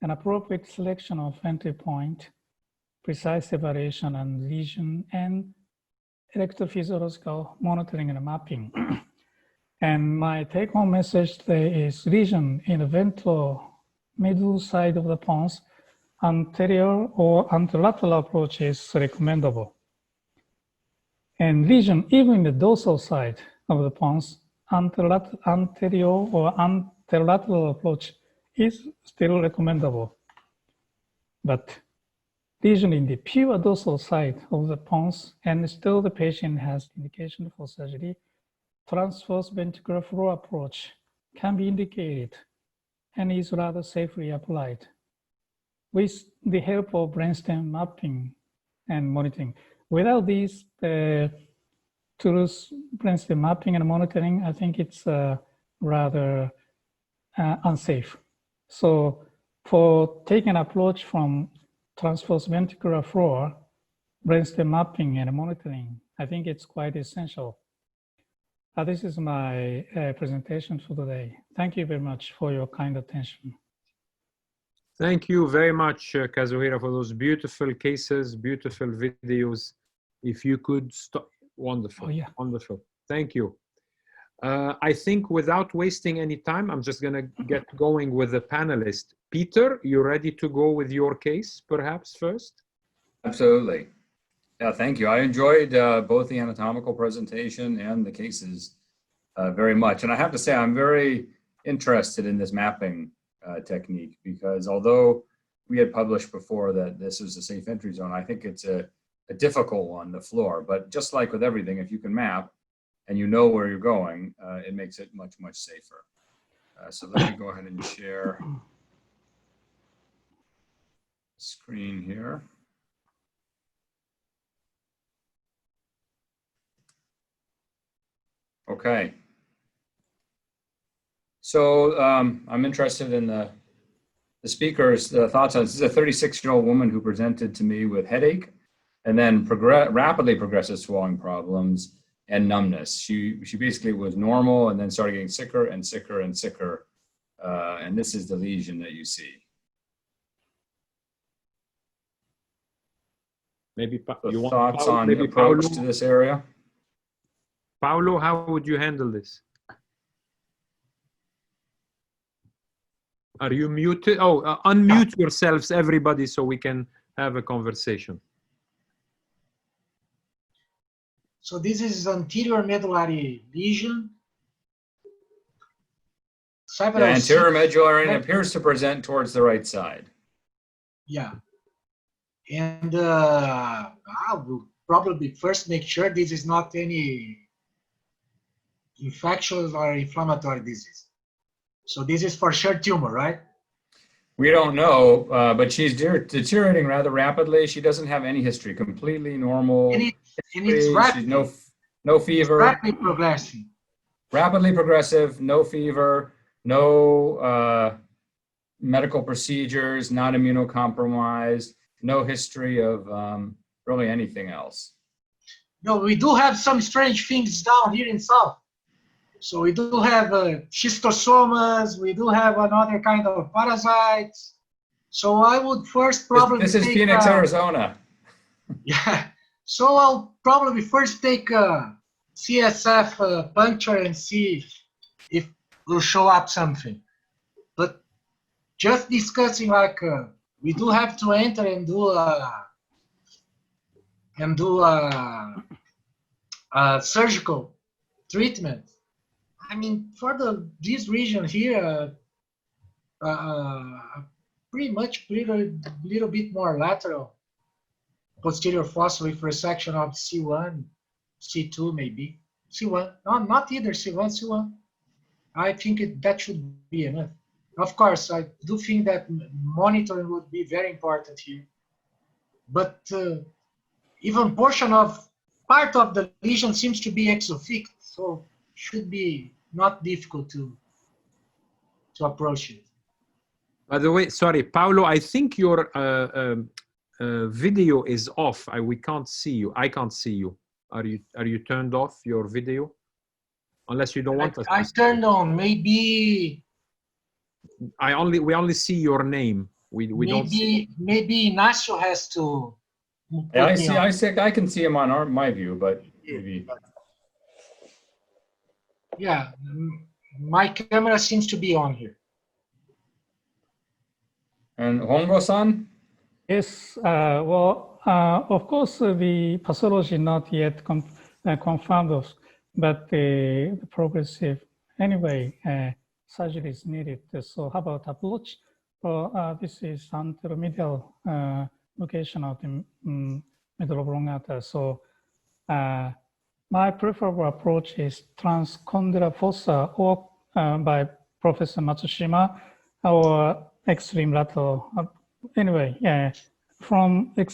an appropriate selection of entry point, precise evaluation and lesion, and electrophysiological monitoring and mapping. And my take-home message today is lesion in the ventral middle side of the pons, anterior or anterolateral approach is recommendable. And lesion even in the dorsal side of the pons, anterior or anterolateral approach is still recommendable. But lesion in the pure dorsal side of the pons, and still the patient has indication for surgery, transverse ventricular flow approach can be indicated and is rather safely applied with the help of brainstem mapping and monitoring. Without these tools, brainstem mapping and monitoring, I think it's rather unsafe. So for taking an approach from transverse ventricular flow, brainstem mapping and monitoring, I think it's quite essential. This is my presentation for today. Thank you very much for your kind attention. Thank you very much, Kazuhira, for those beautiful cases, beautiful videos. If you could stop, wonderful, Oh, yeah. Wonderful. Thank you. I think without wasting any time, I'm just gonna get going with the panelists. Peter, you ready to go with your case, perhaps first? Absolutely. Yeah, thank you. I enjoyed both the anatomical presentation and the cases very much. And I have to say, I'm very interested in this mapping technique, because although we had published before that this is a safe entry zone, I think it's a difficult one, the floor. But just like with everything, if you can map and you know where you're going, it makes it much, much safer. So let me go ahead and share screen here. Okay. So I'm interested in the speaker's thoughts on this. This is a 36-year-old woman who presented to me with headache and then rapidly progressive swallowing problems and numbness. She basically was normal and then started getting sicker and sicker and sicker. And this is the lesion that you see. Maybe you want thoughts on the approach to this area? Paulo, how would you handle this? Are you muted? Oh, unmute yourselves, everybody, so we can have a conversation. So this is anterior medullary lesion. The anterior medullary appears to present towards the right side. Yeah. And I will probably first make sure this is not any infectious or inflammatory disease. So this is for sure tumor, right? We don't know, but she's deteriorating rather rapidly. She doesn't have any history, completely normal. And it's rapid. She's no fever. It's rapidly progressing. Rapidly progressive, no fever, no medical procedures, not immunocompromised, no history of really anything else. No, we do have some strange things down here in South. So we do have schistosomas, we do have another kind of parasites. So I would first probably This is Phoenix, Arizona. Yeah. So I'll probably first take a CSF puncture and see if will show up something. But just discussing like we do have to enter and do a surgical treatment. I mean, for this region here, pretty much little bit more lateral posterior fossa with resection of C1, C2 maybe. C1, no, not either C1, C1. I think that should be enough. Of course, I do think that monitoring would be very important here. But even part of the lesion seems to be exophytic, so should be not difficult to approach it. By the way, sorry, Paolo, I think your video is off. We can't see you. I can't see you. Are you turned off your video? Unless you don't want us. I turned on. Maybe. We only see your name. We don't see. Maybe Ignacio has to. Yeah, I can see him on my view, but maybe. Yeah, my camera seems to be on here. And Hongo-san? Yes, well, of course, the pathology not yet confirmed, but the progressive, anyway, surgery is needed. So how about approach? Well, this is anteromedial location of the middle oblongata. So my preferable approach is transcondylar fossa or by Professor Matsushima or extreme lateral. Anyway, from the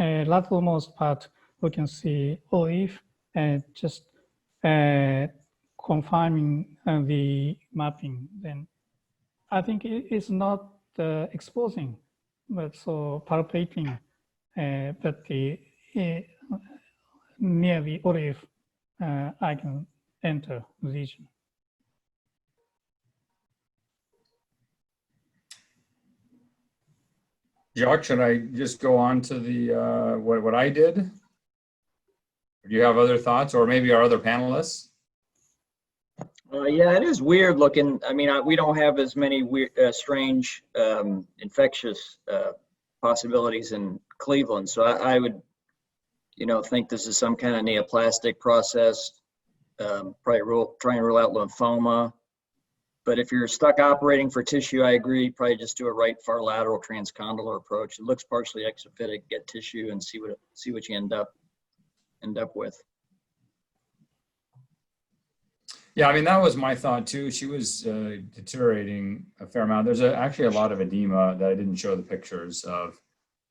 lateralmost part, we can see olive and just confining the mapping. Then I think it is not exposing, but so palpating, but near the olive, I can enter the lesion. Jacques, should I just go on to the what I did? Or do you have other thoughts, or maybe our other panelists? Yeah, it is weird looking. I mean, we don't have as many weird, strange infectious possibilities in Cleveland, so I would, think this is some kind of neoplastic process. Probably try and rule out lymphoma. But if you're stuck operating for tissue, I agree, probably just do a right far lateral transcondylar approach. It looks partially exophytic, get tissue and see what you end up with. Yeah, I mean, that was my thought too. She was deteriorating a fair amount. There's actually a lot of edema that I didn't show the pictures of.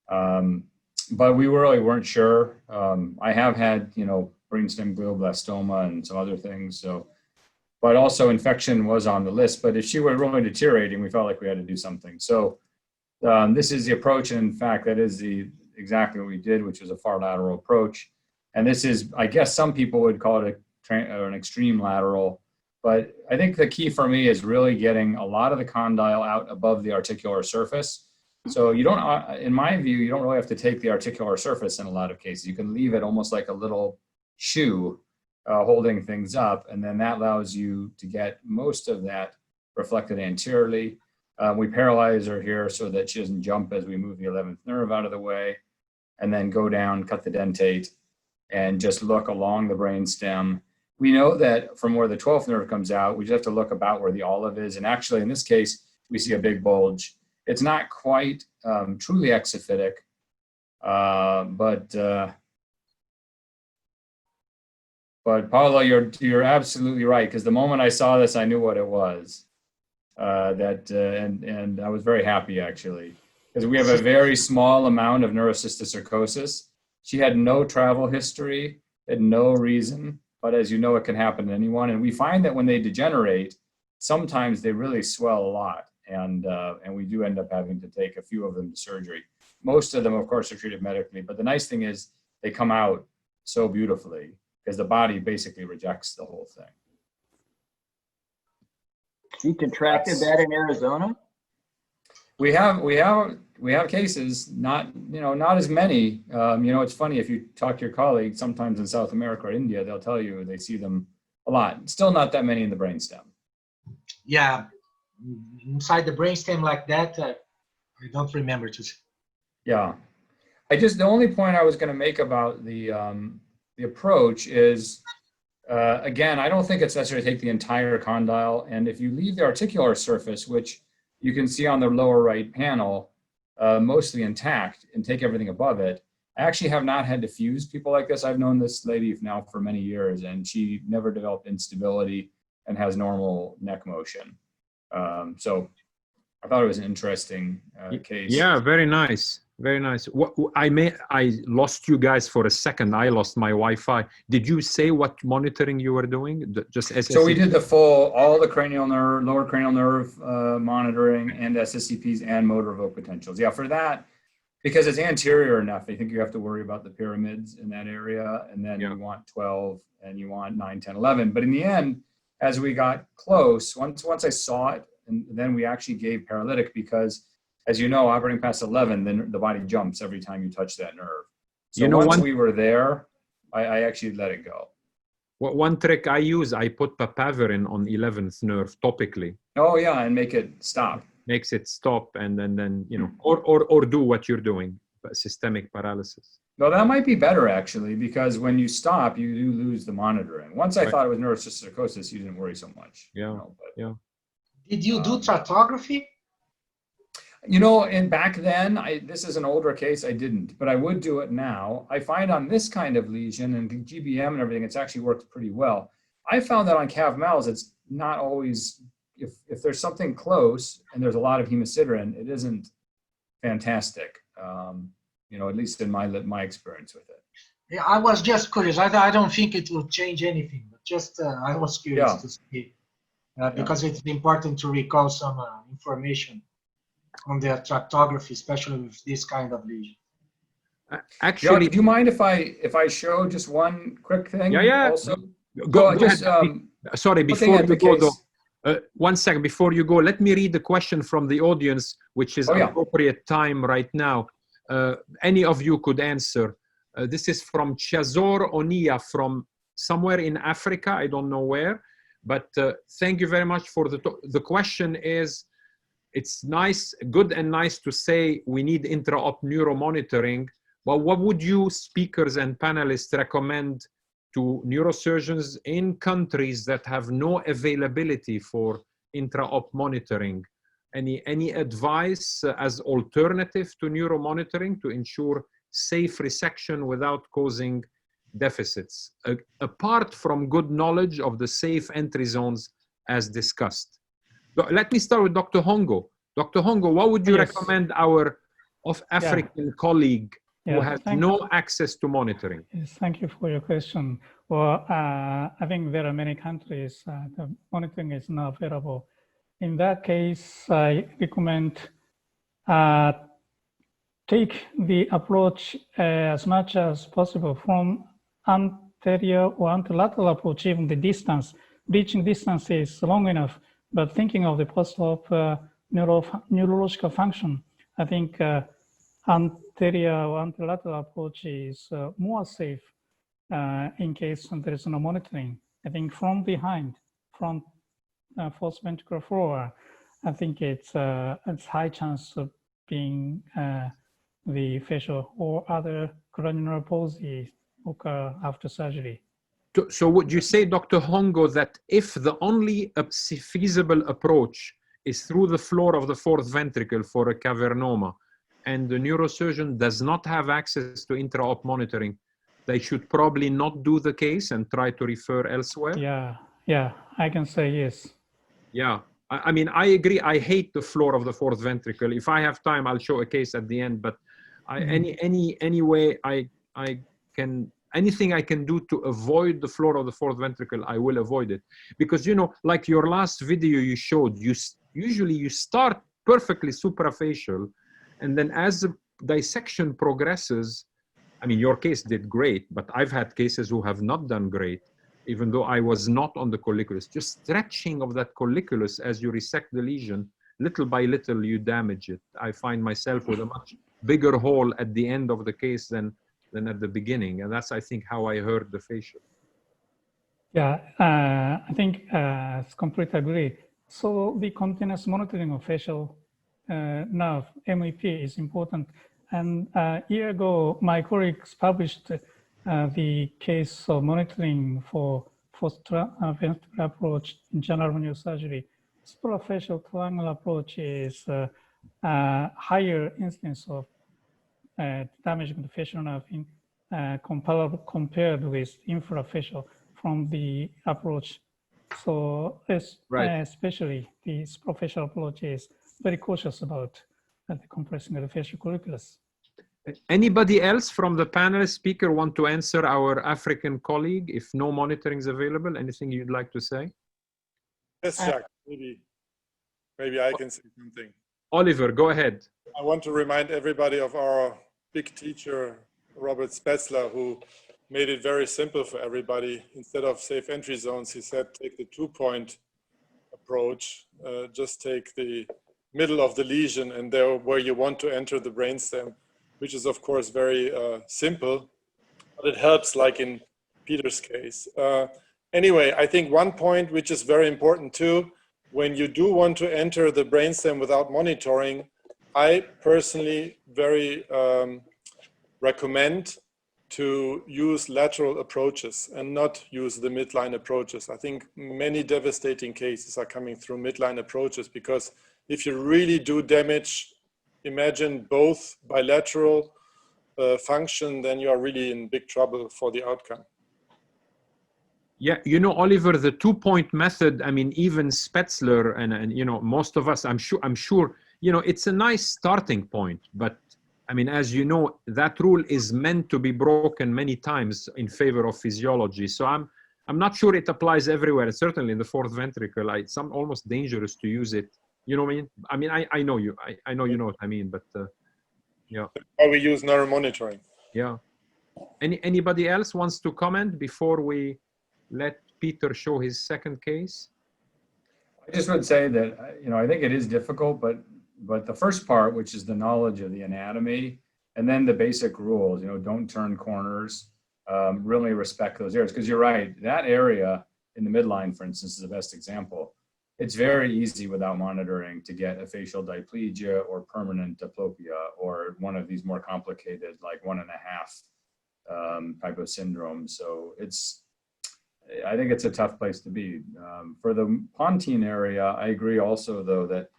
But we really weren't sure. I have had, brainstem glioblastoma and some other things. So, but also infection was on the list. But if she were really deteriorating, we felt like we had to do something. So this is the approach. And in fact, that is exactly what we did, which was a far lateral approach. And this is, I guess some people would call it an extreme lateral. But I think the key for me is really getting a lot of the condyle out above the articular surface. So you don't, in my view, you don't really have to take the articular surface in a lot of cases. You can leave it almost like a little shoe holding things up, and then that allows you to get most of that reflected anteriorly. We paralyze her here so that she doesn't jump as we move the 11th nerve out of the way, and then go down, cut the dentate, and just look along the brainstem. We know that from where the 12th nerve comes out, we just have to look about where the olive is, and actually in this case, we see a big bulge. It's not quite truly exophytic, but Paolo, you're absolutely right, because the moment I saw this, I knew what it was. And I was very happy actually, because we have a very small amount of neurocysticercosis. She had no travel history, had no reason, but as you know, it can happen to anyone. And we find that when they degenerate, sometimes they really swell a lot, and we do end up having to take a few of them to surgery. Most of them, of course, are treated medically, but the nice thing is they come out so beautifully, because the body basically rejects the whole thing. You contracted that in Arizona? We have cases, not as many. It's funny, if you talk to your colleagues, sometimes in South America or India, they'll tell you they see them a lot. Still not that many in the brainstem. Yeah, inside the brainstem like that, I don't remember to say. Yeah. The only point I was going to make about the approach is, again, I don't think it's necessary to take the entire condyle. And if you leave the articular surface, which you can see on the lower right panel, mostly intact, and take everything above it, I actually have not had to fuse people like this. I've known this lady now for many years, and she never developed instability and has normal neck motion. So I thought it was an interesting case. Yeah, very nice. Very nice. I lost you guys for a second. I lost my Wi-Fi. Did you say what monitoring you were doing? Just SSCP? So we did all the cranial nerve, lower cranial nerve monitoring, and SSCPs and motor evoked potentials. Yeah, for that, because it's anterior enough, I think you have to worry about the pyramids in that area, and then you want 12, and you want 9, 10, 11. But in the end, as we got close, once I saw it, and then we actually gave paralytic because, as you know, operating past 11, then the body jumps every time you touch that nerve. So once we were there, I actually let it go. One trick I use, I put papaverine on 11th nerve topically. Oh yeah, and make it stop. Makes it stop, and then you know, or do what you're doing, systemic paralysis. No, that might be better actually, because when you stop, you do lose the monitoring. Once I thought it was neurocysticercosis, you didn't worry so much. Yeah, you know, but, yeah. Did you do tratography? You know, and back then, this is an older case, I didn't, but I would do it now. I find on this kind of lesion and GBM and everything, it's actually worked pretty well. I found that on CAV-MELs, it's not always, if there's something close and there's a lot of hemosiderin, it isn't fantastic, you know, at least in my experience with it. Yeah, I was just curious. I don't think it will change anything, but just I was curious to see, because it's important to recall some information on the tractography, especially with this kind of lesion. Actually, do you mind if I show just one quick thing? Yeah. Also, go just sorry, before you go though, 1 second before you go, let me read the question from the audience, which is appropriate time right now. Any of you could answer. This is from Chazor Onia from somewhere in Africa. I don't know where, but thank you very much for the question is, it's nice, good and nice to say we need intra-op neuromonitoring, but what would you speakers and panelists recommend to neurosurgeons in countries that have no availability for intra-op monitoring? Any advice as alternative to neuromonitoring to ensure safe resection without causing deficits, apart from good knowledge of the safe entry zones as discussed? Let me start with Dr. Hongo. Dr. Hongo, what would you recommend our African colleague who has no access to monitoring? Yes, thank you for your question. Well, I think there are many countries the monitoring is not available. In that case, I recommend take the approach as much as possible from anterior or anterolateral approach, even the distance. Reaching distance is long enough, but thinking of the post-op neurological function, I think anterior or anterolateral approach is more safe in case there is no monitoring. I think from behind, from fourth ventricular floor, I think it's high chance of being the facial or other cranial palsy occur after surgery. So would you say, Dr. Hongo, that if the only feasible approach is through the floor of the fourth ventricle for a cavernoma, and the neurosurgeon does not have access to intra-op monitoring, they should probably not do the case and try to refer elsewhere? Yeah, I can say yes. Yeah, I mean, I agree. I hate the floor of the fourth ventricle. If I have time, I'll show a case at the end, but any way I can, anything I can do to avoid the floor of the fourth ventricle, I will avoid it. Because, you know, like your last video you showed, usually you start perfectly suprafacial, and then as the dissection progresses, I mean, your case did great, but I've had cases who have not done great, even though I was not on the colliculus. Just stretching of that colliculus as you resect the lesion, little by little you damage it. I find myself with a much bigger hole at the end of the case than at the beginning. And that's, I think, how I heard the facial. Yeah, I think I completely agree. So the continuous monitoring of facial nerve, MEP, is important. And a year ago, my colleagues published the case of monitoring for ventricular approach in general neurosurgery. Suprafacial triangle approach is higher incidence of damaging the facial nerve compared with infrafacial from the approach. So especially the suprafacial approach is very cautious about the compressing of the facial colliculus. Anybody else from the panel speaker want to answer our African colleague? If no monitoring is available, anything you'd like to say? Yes, Jack, maybe I can say something. Oliver, go ahead. I want to remind everybody of our big teacher, Robert Spetzler, who made it very simple for everybody. Instead of safe entry zones, he said, take the 2-point approach, just take the middle of the lesion and there where you want to enter the brainstem, which is of course very simple, but it helps, like in Peter's case. Anyway, I think one point which is very important too, when you do want to enter the brainstem without monitoring, I personally very recommend to use lateral approaches and not use the midline approaches. I think many devastating cases are coming through midline approaches, because if you really do damage, imagine both bilateral function, then you are really in big trouble for the outcome. Yeah, you know, Oliver, the 2-point method, I mean, even Spetzler and you know, most of us, I'm sure, you know, it's a nice starting point, but I mean, as you know, that rule is meant to be broken many times in favor of physiology. So I'm not sure it applies everywhere. Certainly in the fourth ventricle, it's almost dangerous to use it. You know what I mean? I mean, I know you. I know you know what I mean. But yeah. How we use neuromonitoring. Yeah. Anybody else wants to comment before we let Peter show his second case? I just would say that, you know, I think it is difficult, but the first part, which is the knowledge of the anatomy, and then the basic rules, you know, don't turn corners, really respect those areas. Because you're right, that area in the midline, for instance, is the best example. It's very easy without monitoring to get a facial diplegia or permanent diplopia or one of these more complicated, like 1.5 type of syndrome. So I think it's a tough place to be. For the pontine area, I agree also, though, that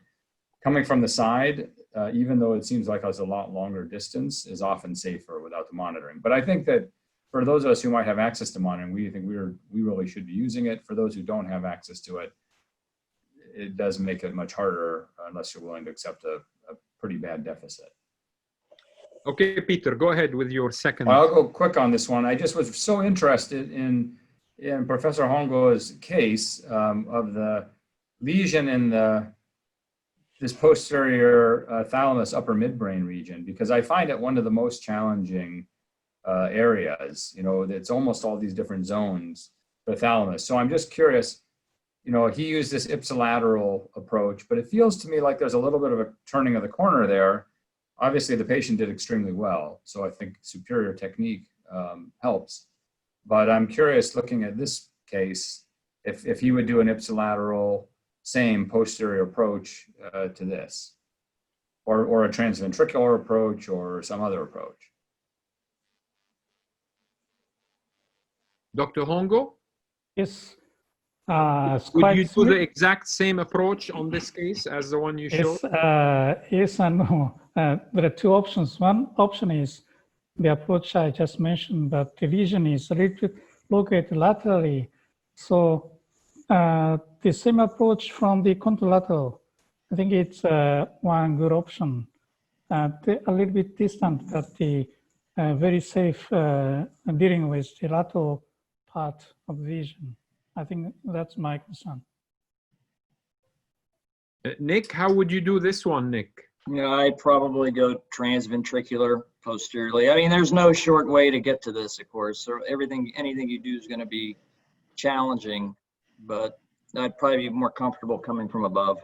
coming from the side, even though it seems like it's a lot longer distance, is often safer without the monitoring. But I think that for those of us who might have access to monitoring, we think we really should be using it. For those who don't have access to it, it does make it much harder unless you're willing to accept a pretty bad deficit. Okay, Peter, go ahead with your second. I'll go quick on this one. I just was so interested in Professor Hongo's case of the lesion in this posterior thalamus upper midbrain region, because I find it one of the most challenging areas. You know, it's almost all these different zones for the thalamus. So I'm just curious, you know, he used this ipsilateral approach, but it feels to me like there's a little bit of a turning of the corner there. Obviously, the patient did extremely well, so I think superior technique helps. But I'm curious, looking at this case, if he would do an ipsilateral, same posterior approach to this, or a transventricular approach, or some other approach. Dr. Hongo? Yes. Would you do the exact same approach on this case as the one you showed? Yes and no. There are two options. One option is the approach I just mentioned, but the lesion is located laterally. So the same approach from the contralateral, I think it's one good option. A little bit distant, but very safe dealing with the lateral part of the lesion. I think that's my concern. Nick, how would you do this one, Nick? Yeah, I'd probably go transventricular posteriorly. I mean, there's no short way to get to this, of course. So anything you do is going to be challenging, but I'd probably be more comfortable coming from above.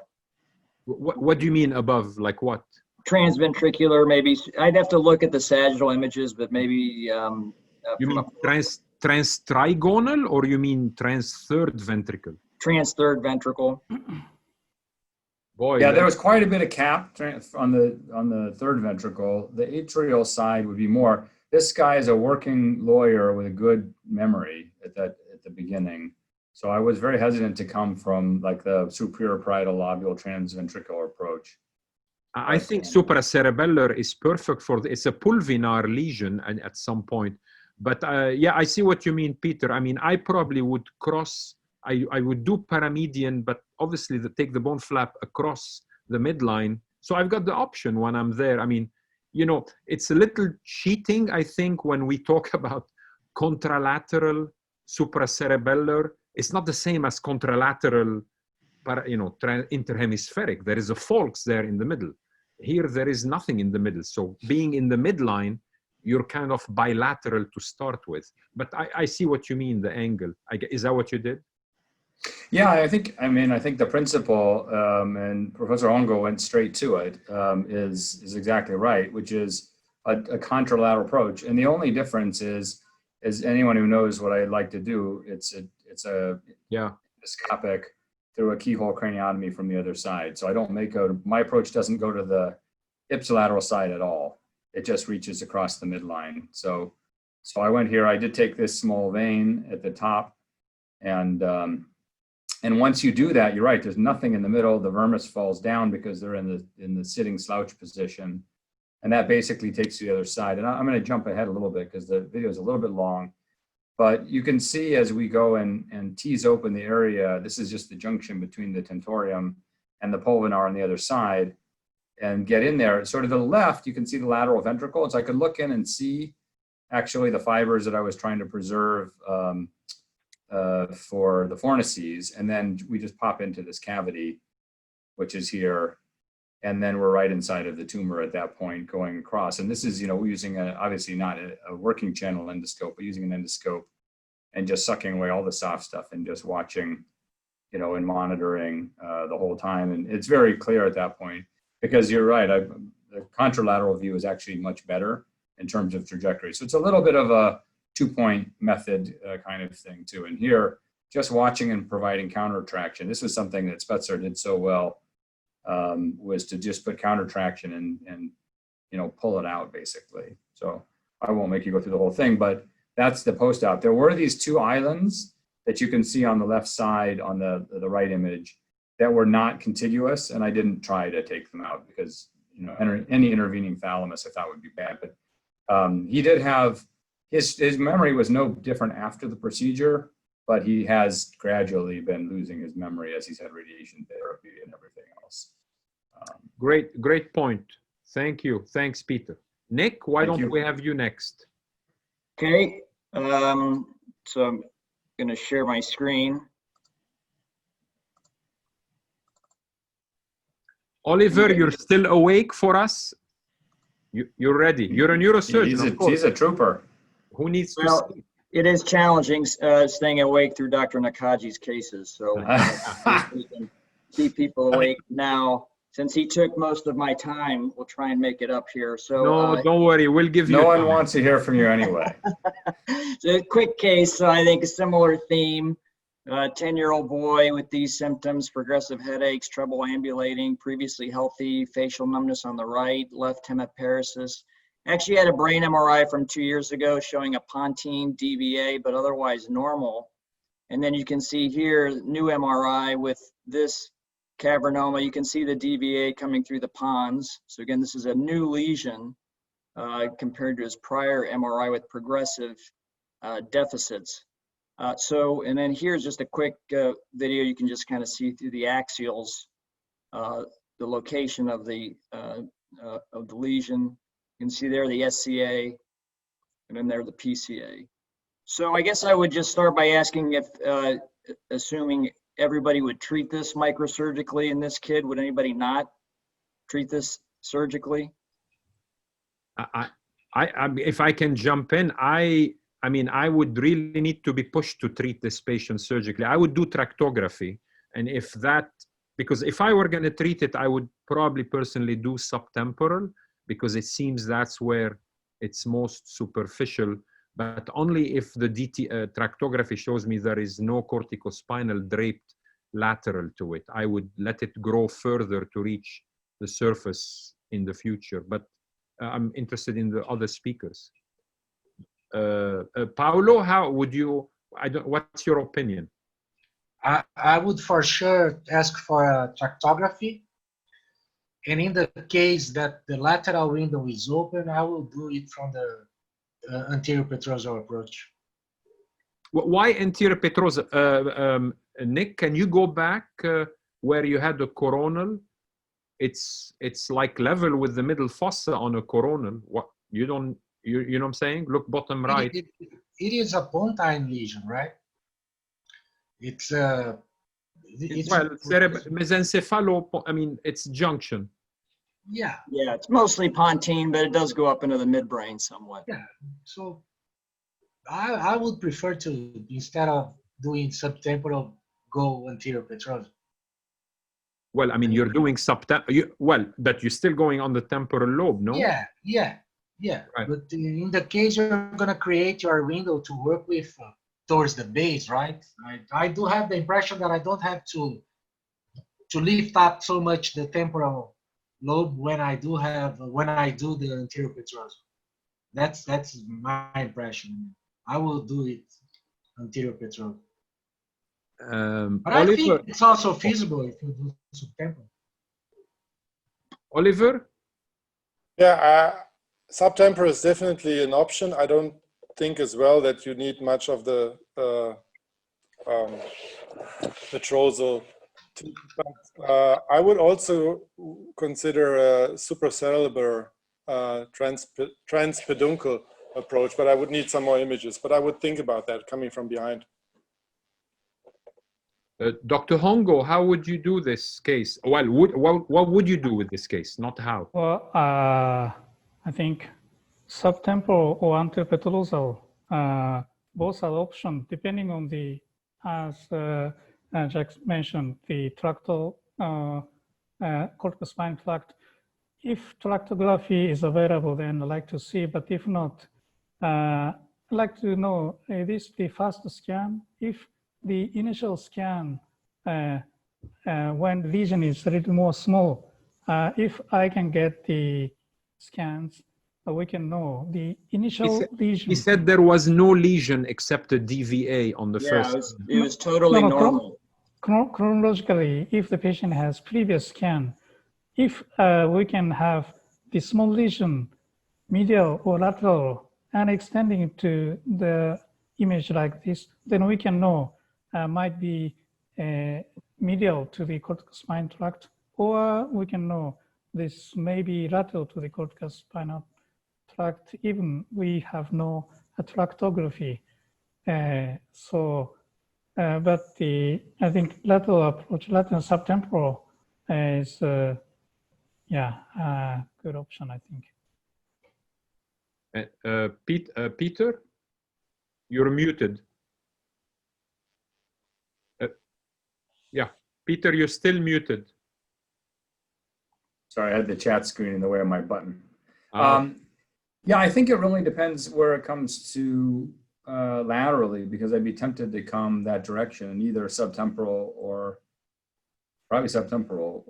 What do you mean above? Like what? Transventricular, maybe. I'd have to look at the sagittal images, but maybe. You mean transtrigonal, or you mean trans third ventricle? Trans third ventricle. Boy, Yeah, there was quite a bit of cap on the third ventricle. The atrial side would be more. This guy is a working lawyer with a good memory at the beginning. So I was very hesitant to come from like the superior parietal lobule transventricular approach. I think supracerebellar is perfect for it's a pulvinar lesion at some point. But yeah, I see what you mean, Peter. I mean, I probably would cross, I would do paramedian, but obviously take the bone flap across the midline. So I've got the option when I'm there. I mean, you know, it's a little cheating, I think, when we talk about contralateral supracerebellar. It's not the same as contralateral, interhemispheric. There is a falx there in the middle. Here, there is nothing in the middle. So being in the midline, you're kind of bilateral to start with. But I see what you mean, the angle. Is that what you did? Yeah, I think the principle, and Professor Hongo went straight to it, is exactly right, which is a contralateral approach. And the only difference is anyone who knows what I like to do, it's a endoscopic through a keyhole craniotomy from the other side. So I don't my approach doesn't go to the ipsilateral side at all. It just reaches across the midline. So I went here, I did take this small vein at the top, and once you do that, you're right, there's nothing in the middle. The vermis falls down because they're in the sitting slouch position. And that basically takes you to the other side. And I'm going to jump ahead a little bit because the video is a little bit long. But you can see as we go and tease open the area, this is just the junction between the tentorium and the pulvinar on the other side, and get in there. Sort of to the left, you can see the lateral ventricle. So I could look in and see actually the fibers that I was trying to preserve for the fornices. And then we just pop into this cavity, which is here. And then we're right inside of the tumor at that point going across. And this is, using obviously not a working channel endoscope, but using an endoscope and just sucking away all the soft stuff and just watching, and monitoring the whole time. And it's very clear at that point, because you're right, the contralateral view is actually much better in terms of trajectory. So it's a little bit of a 2-point method kind of thing too. And here, just watching and providing counter traction. This was something that Spetzer did so well. Was to just put counter traction and pull it out basically. So I won't make you go through the whole thing, but that's the post-op. There were these 2 islands that you can see on the left side on the right image that were not contiguous, and I didn't try to take them out because any intervening thalamus I thought would be bad. But he did have his memory was no different after the procedure, but he has gradually been losing his memory as he's had radiation therapy and everything else. Great point. Thank you. Thanks, Peter. Nick, why don't we have you next? Okay. So I'm going to share my screen. Oliver, you're still awake for us? You're ready. You're a neurosurgeon. He's a trooper. Who needs to sleep? It is challenging staying awake through Dr. Nakaji's cases. So we can keep people awake now. Since he took most of my time, we'll try and make it up here. So no, don't worry. We'll give you. No one wants to hear from you anyway. So a quick case. I think a similar theme. 10-year-old boy with these symptoms: progressive headaches, trouble ambulating, previously healthy, facial numbness on the right, left hemiparesis. Actually had a brain MRI from 2 years ago showing a pontine DVA, but otherwise normal. And then you can see here, new MRI with this cavernoma. You can see the DVA coming through the pons. So again, this is a new lesion compared to his prior MRI with progressive deficits. And then here's just a quick video. You can just kind of see through the axials, the location of the lesion. You can see there the SCA, and then there the PCA. So I guess I would just start by asking if, assuming everybody would treat this microsurgically in this kid, would anybody not treat this surgically? If I can jump in, I mean, I would really need to be pushed to treat this patient surgically. I would do tractography. And because if I were going to treat it, I would probably personally do subtemporal, because it seems that's where it's most superficial, but only if the tractography shows me there is no corticospinal draped lateral to it. I would let it grow further to reach the surface in the future, but I'm interested in the other speakers. Paolo, how would you, what's your opinion? I would for sure ask for a tractography. And in the case that the lateral window is open, I will do it from the anterior petrosal approach. Why anterior petrosal? Nick, can you go back where you had the coronal? It's like level with the middle fossa on a coronal. What you know what I'm saying? Look bottom right. It is a pontine lesion, right? It's well, mesencephalo. I mean, it's junction. Yeah. Yeah, it's mostly pontine, but it does go up into the midbrain somewhat. Yeah. So I would prefer to, instead of doing subtemporal, go anterior petrosal. Well, I mean, you're doing well, but you're still going on the temporal lobe, no? Yeah. Right. But in the case you're gonna create your window to work with towards the base, right? I do have the impression that I don't have to lift up so much the temporal lobe when I do the anterior petrosal. That's my impression. I will do it anterior petrosal. But Oliver, I think it's also feasible if you do subtemporal. Oliver? Yeah, subtemporal is definitely an option. I don't think as well that you need much of the petrosal. But I would also consider a supracerebellar transpeduncle approach, but I would need some more images. But I would think about that coming from behind. Dr. Hongo, how would you do this case? Well, what would you do with this case? Not how. Well, I think subtemporal or anterior petrosal, both are options depending on the, as Jack mentioned, the tractal corticospine tract. If tractography is available, then I'd like to see, but if not, I'd like to know, is the first scan, if the initial scan, when the lesion is a little more small, if I can get the scans, we can know the initial lesion. He said there was no lesion except a DVA on the first. It was totally normal. Chronologically, if the patient has previous scan, if we can have the small lesion, medial or lateral, and extending it to the image like this, then we can know might be medial to the corticospine tract, or we can know this may be lateral to the corticospinal tract, even we have no tractography. But I think lateral approach, lateral subtemporal is, good option, I think. Peter, you're muted. Peter, you're still muted. Sorry, I had the chat screen in the way of my button. Yeah, I think it really depends where it comes to laterally, because I'd be tempted to come that direction, either subtemporal or probably subtemporal.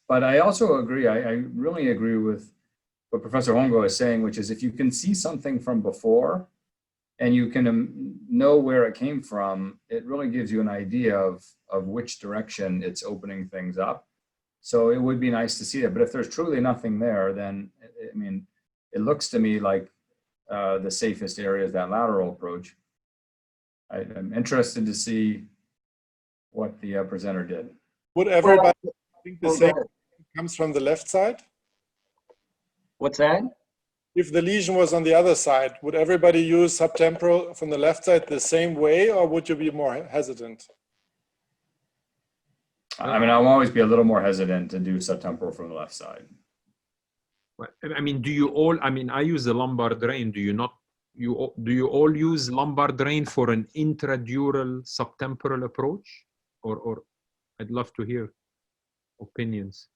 But I also agree, I really agree with what Professor Hongo is saying, which is if you can see something from before and you can know where it came from, it really gives you an idea of which direction it's opening things up. So it would be nice to see it. But if there's truly nothing there, then, I mean, it looks to me like the safest area is that lateral approach. I'm interested to see what the presenter did. Would everybody think the same comes from the left side? What's that? If the lesion was on the other side, would everybody use subtemporal from the left side the same way, or would you be more hesitant? I mean, I'll always be a little more hesitant to do subtemporal from the left side. I mean, do you all, I mean, I use the lumbar drain. Do you not, do you all use lumbar drain for an intradural subtemporal approach? Or I'd love to hear opinions.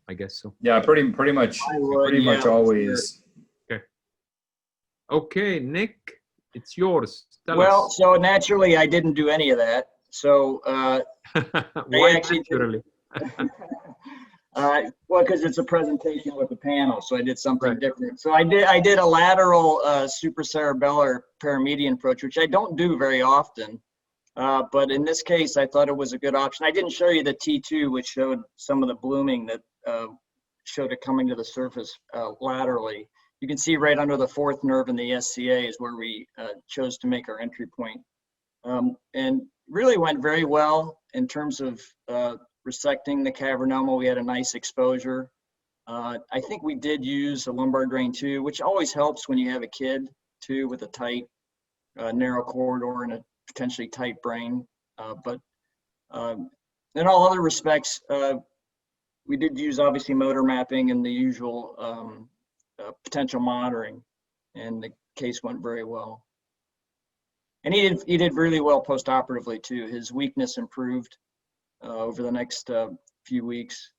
I guess so. Yeah, pretty much always. Okay. Okay, Nick, it's yours. Tell Well, us. so naturally, I didn't do any of that. So Why actually did- naturally? well, because it's a presentation with a panel, so I did something Right. different. So I did a lateral supracerebellar paramedian approach, which I don't do very often. But in this case, I thought it was a good option. I didn't show you the T2, which showed some of the blooming that showed it coming to the surface laterally. You can see right under the fourth nerve in the SCA is where we chose to make our entry point. And really went very well in terms of resecting the cavernoma. We had a nice exposure. I think we did use a lumbar drain too, which always helps when you have a kid too with a tight, narrow corridor and a potentially tight brain. But in all other respects, we did use obviously motor mapping and the usual potential monitoring, and the case went very well. And he did really well post-operatively too. His weakness improved over the next few weeks,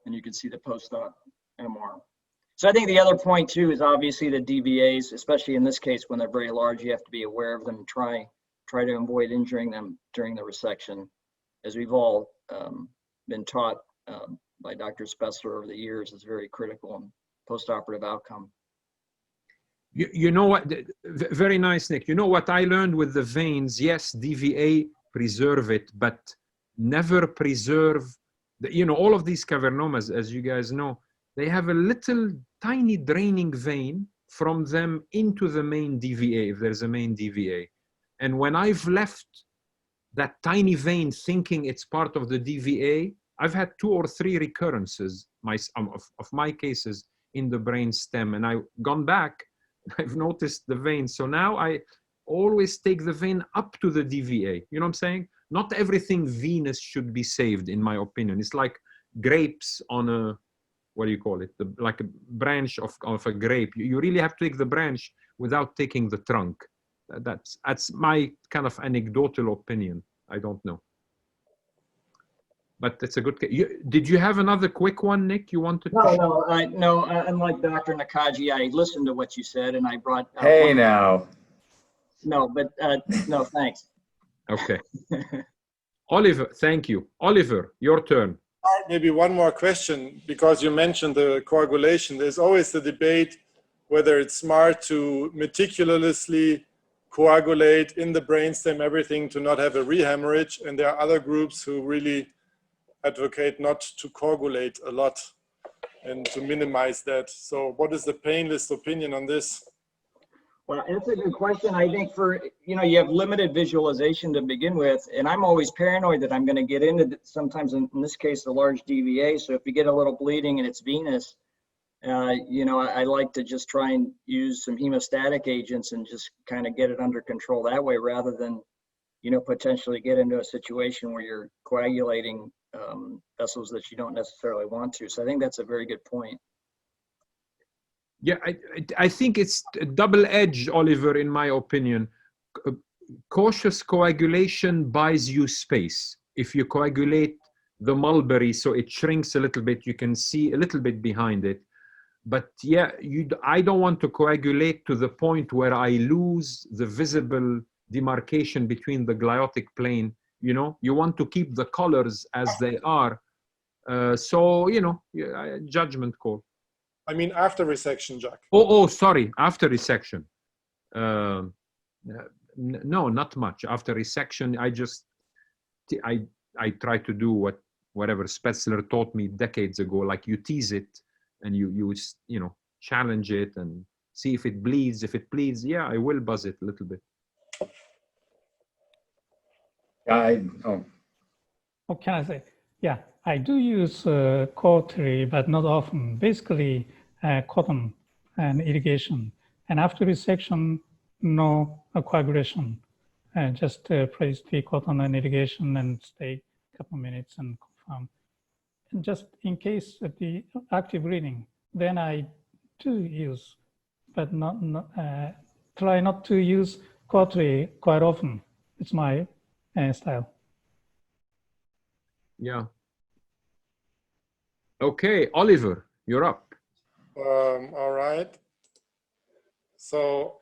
and you can see the post-op MR. So I think the other point too is obviously the DVAs, especially in this case when they're very large, you have to be aware of them and try to avoid injuring them during the resection, as we've all been taught by Dr. Spetzler over the years is very critical in post-operative outcome. You know what? Very nice, Nick. You know what I learned with the veins? Yes, DVA, preserve it, but never preserve, you know, all of these cavernomas, as you guys know, they have a little tiny draining vein from them into the main DVA, if there's a main DVA. And when I've left that tiny vein thinking it's part of the DVA, I've had 2 or 3 recurrences of my cases in the brainstem, and I've gone back, I've noticed the vein. So now I always take the vein up to the DVA. You know what I'm saying? Not everything venous should be saved, in my opinion. It's like grapes on a, what do you call it? Like a branch of a grape. You really have to take the branch without taking the trunk. That's my kind of anecdotal opinion. I don't know. But it's a good case. Did you have another quick one, Nick, you wanted to share? No, unlike Dr. Nakaji, I listened to what you said and I brought Hey now. No, but no, thanks. Okay. Oliver, thank you. Oliver, your turn. Maybe one more question, because you mentioned the coagulation. There's always the debate whether it's smart to meticulously coagulate in the brainstem everything to not have a rehemorrhage, and there are other groups who really advocate not to coagulate a lot and to minimize that. So what is the painless opinion on this? Well, that's a good question. I think for, you know, you have limited visualization to begin with, and I'm always paranoid that I'm going to get into sometimes, in this case, the large DVA. So if you get a little bleeding and it's venous, you know, I like to just try and use some hemostatic agents and just kind of get it under control that way, rather than, you know, potentially get into a situation where you're coagulating vessels that you don't necessarily want to. So I think that's a very good point. Yeah, I think it's double-edged, Oliver, in my opinion. Cautious coagulation buys you space. If you coagulate the mulberry so it shrinks a little bit, you can see a little bit behind it. But yeah, I don't want to coagulate to the point where I lose the visible demarcation between the gliotic plane. You know, you want to keep the colors as they are. So, you know, judgment call. I mean, after resection, Jack. Oh, sorry, after resection. No, not much. After resection, I try to do whatever Spetzler taught me decades ago. Like you tease it and you know, challenge it and see if it bleeds. If it bleeds, yeah, I will buzz it a little bit. What can I say? Yeah, I do use cautery, but not often. Basically, cotton and irrigation. And after resection, no coagulation. Just place the cotton and irrigation and stay a couple of minutes and confirm. And just in case of the active bleeding, then I do use, but try not to use cautery quite often. It's my style. Yeah. Okay, Oliver, you're up. All right. So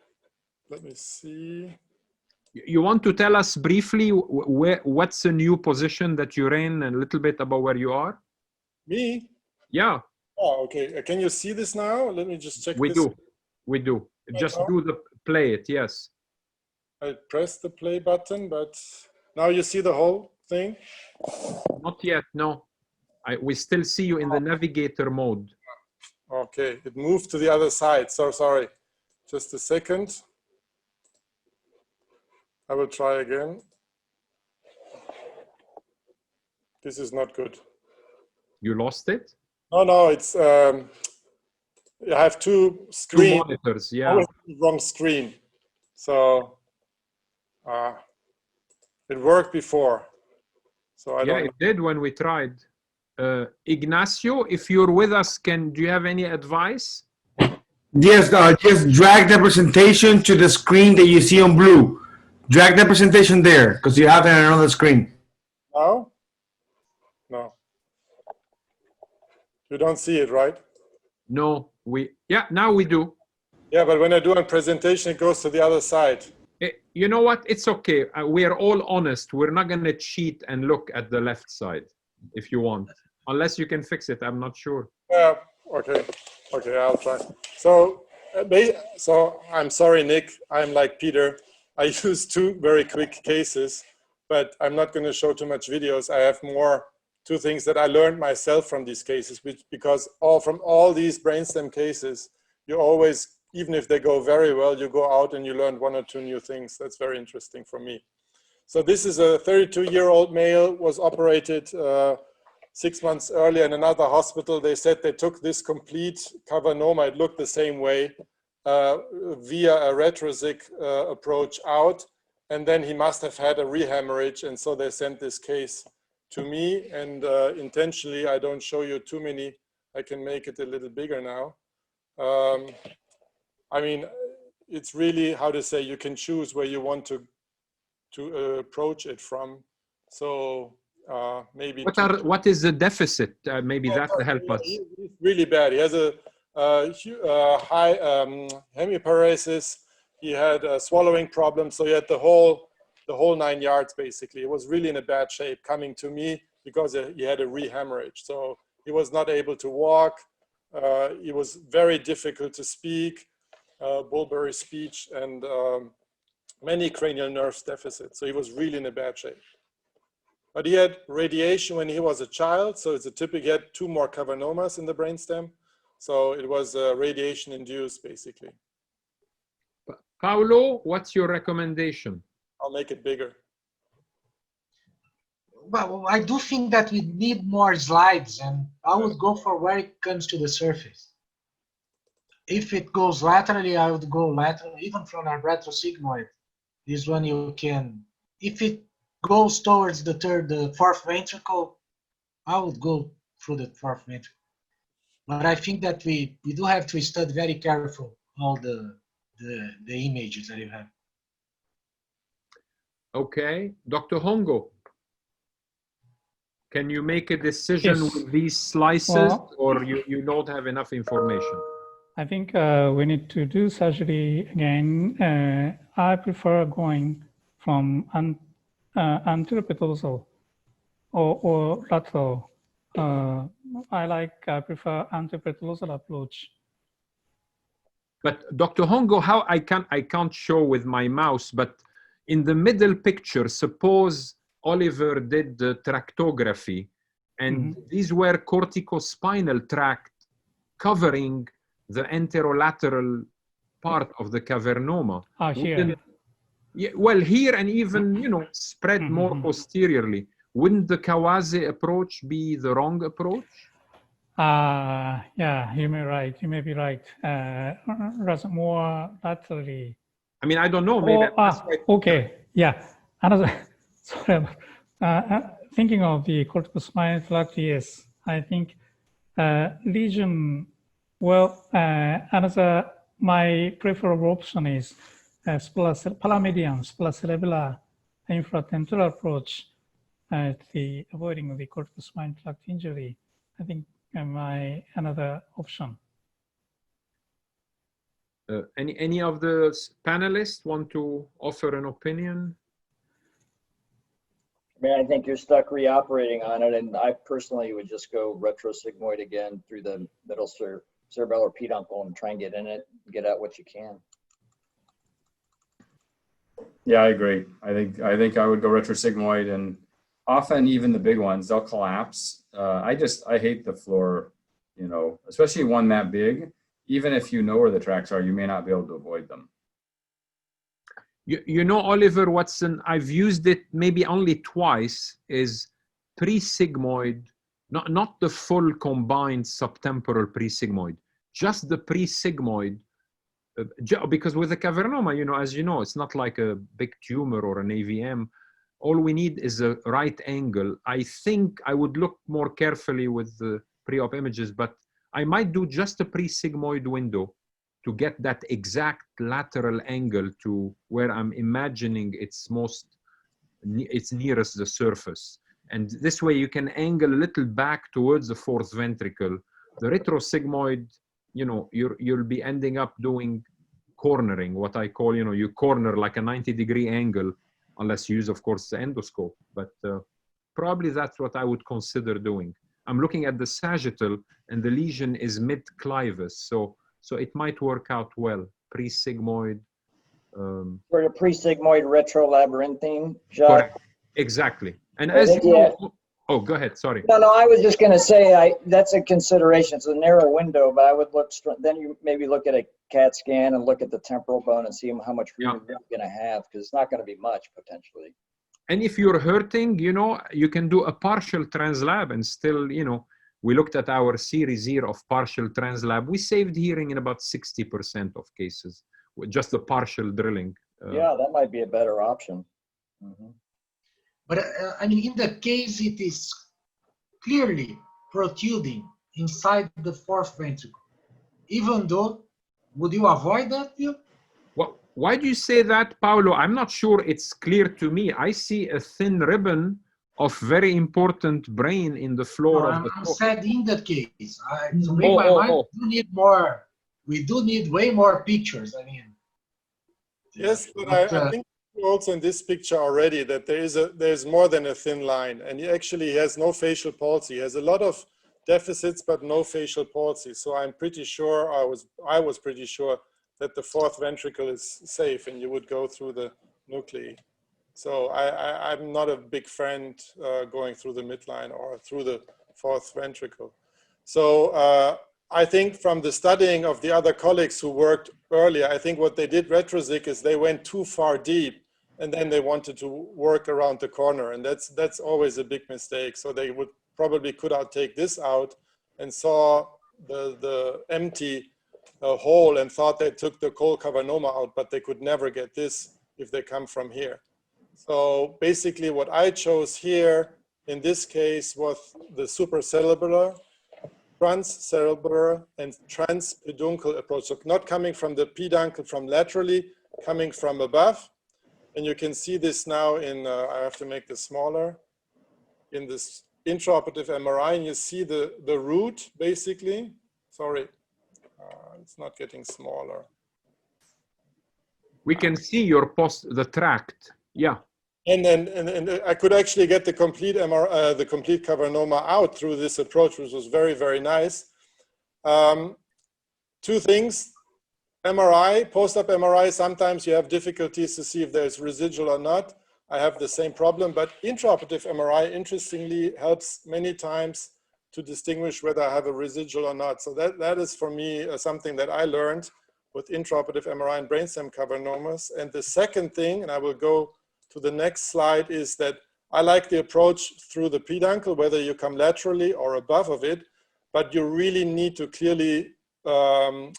let me see. You want to tell us briefly what's a new position that you're in and a little bit about where you are? Me? Yeah. Oh, okay. Can you see this now? Let me just check We this. do. We do. Just do the play it, yes. I pressed the play button, but now you see the whole thing? Not yet, no. We still see you in the navigator mode. Okay, it moved to the other side. So sorry. Just a second. I will try again. This is not good. You lost it? No, it's I have two screens. Two monitors, yeah. Always the wrong screen. So it worked before. So I don't know. It did when we tried. Ignacio, if you're with us, do you have any advice? Yes, just drag the presentation to the screen that you see on blue. Drag the presentation there, because you have it on another screen. Now? No. You don't see it, right? No, now we do. Yeah, but when I do a presentation, it goes to the other side. You know what? It's okay. We are all honest. We're not going to cheat and look at the left side if you want. Unless you can fix it, I'm not sure. Okay, I'll try. So I'm sorry, Nick. I'm like Peter. I use two very quick cases, but I'm not going to show too much videos. I have two things that I learned myself from these cases, because from all these brainstem cases, you always, even if they go very well, you go out and you learn one or two new things. That's very interesting for me. So this is a 32-year-old male, was operated 6 months earlier in another hospital. They said they took this complete cavernoma, it looked the same way, via a retrosic approach out, and then he must have had a rehemorrhage, and so they sent this case to me, and intentionally I don't show you too many. I can make it a little bigger now. I mean, it's really, how to say, you can choose where you want to approach it from. So maybe what is the deficit? Maybe that will help us. He's really bad. He has a high hemiparesis. He had a swallowing problem. So he had the whole 9 yards basically. It was really in a bad shape coming to me because he had a rehemorrhage. So he was not able to walk. It was very difficult to speak, bulbary speech, and many cranial nerve deficits. So he was really in a bad shape. But he had radiation when he was a child. So it's a typical, he had 2 more cavernomas in the brainstem. So it was radiation induced basically. Paulo, what's your recommendation? I'll make it bigger. Well, I do think that we need more slides, and I would go for where it comes to the surface. If it goes laterally, I would go lateral, even from a retrosigmoid. This one you can, if it goes towards the fourth ventricle, I would go through the fourth ventricle. But I think that we do have to study very careful all the images that you have. Okay, Dr. Hongo, can you make a decision with these slices, or you don't have enough information? I think we need to do surgery again. I prefer going from anterior petrosal or lateral. I prefer anterior petrosal approach. But Dr. Hongo, how I can't show with my mouse, but in the middle picture, suppose Oliver did the tractography, and these were corticospinal tract covering the anterolateral part of the cavernoma. Here. Yeah, well, here and even, spread more posteriorly. Wouldn't the Kawase approach be the wrong approach? Yeah, you may be right. Rather more laterally. I mean, I don't know. Maybe. Okay. Yeah. Another. Sorry. Thinking of the corticospinal tract, yes. I think lesion. Well, another. My preferable option is Paramedian, Supracerebellar infratentorial approach. Avoiding the corticospinal tract injury. I think my another option. Any of the panelists want to offer an opinion? I mean, I think you're stuck reoperating on it, and I personally would just go retrosigmoid again through the middle cerebellar peduncle and try and get in it, get out what you can. Yeah, I agree. I think I would go retrosigmoid, and often even the big ones, they'll collapse. I hate the floor, you know, especially one that big. Even if you know where the tracks are, you may not be able to avoid them. You know, Oliver Watson, I've used it maybe only twice, is pre-sigmoid, not the full combined subtemporal pre-sigmoid, just the pre-sigmoid. Because with the cavernoma, you know, as you know, it's not like a big tumor or an AVM. All we need is a right angle. I think I would look more carefully with the pre-op images, but I might do just a pre-sigmoid window to get that exact lateral angle to where I'm imagining it's nearest the surface. And this way you can angle a little back towards the fourth ventricle. The retrosigmoid, you know, you'll be ending up doing cornering, what I call, you know, you corner like a 90-degree angle, unless you use, of course, the endoscope. But probably that's what I would consider doing. I'm looking at the sagittal, and the lesion is mid-clivus, so it might work out well. Pre-sigmoid. For the pre-sigmoid retrolabyrinthine, Jacques. Correct. Exactly. And as you know, oh, go ahead. Sorry. No, I was just going to say that's a consideration. It's a narrow window, but I would look. Then you maybe look at a CAT scan and look at the temporal bone and see how much room you're going to have, because it's not going to be much potentially. And if you're hurting, you know, you can do a partial translab and still, you know, we looked at our series here of partial translab. We saved hearing in about 60% of cases with just the partial drilling. Yeah, that might be a better option. Mm-hmm. But I mean, in the case it is clearly protruding inside the fourth ventricle, even though, would you avoid that view? Well, why do you say that, Paolo? I'm not sure it's clear to me. I see a thin ribbon of very important brain in the floor of the I'm said in that case. To make my mind, do need more. We do need way more pictures. I mean. Yes, but I think also in this picture already that there's more than a thin line, and he actually has no facial palsy. He has a lot of deficits, but no facial palsy. So I'm pretty sure, I was pretty sure that the fourth ventricle is safe, and you would go through the nuclei. So I'm not a big fan going through the midline or through the fourth ventricle. So I think from the studying of the other colleagues who worked earlier, I think what they did retrosig is they went too far deep, and then they wanted to work around the corner, and that's always a big mistake. So they would probably could take this out and saw the empty hole and thought they took the cold cavernoma out, but they could never get this if they come from here. So basically what I chose here in this case was the supracerebellar, transcerebellar, and transpeduncle approach. So not coming from the peduncle from laterally, coming from above. And you can see this now in, I have to make this smaller, in this intraoperative MRI, and you see the root basically. Sorry, it's not getting smaller. We can see your the tract. Yeah. And then I could actually get the complete the complete cavernoma out through this approach, which was very, very nice. Two things. MRI, post-op MRI, sometimes you have difficulties to see if there's residual or not. I have the same problem, but intraoperative MRI, interestingly, helps many times to distinguish whether I have a residual or not. So that is for me something that I learned with intraoperative MRI and brainstem cavernomas. And the second thing, and I will go to the next slide, is that I like the approach through the peduncle, whether you come laterally or above of it, but you really need to clearly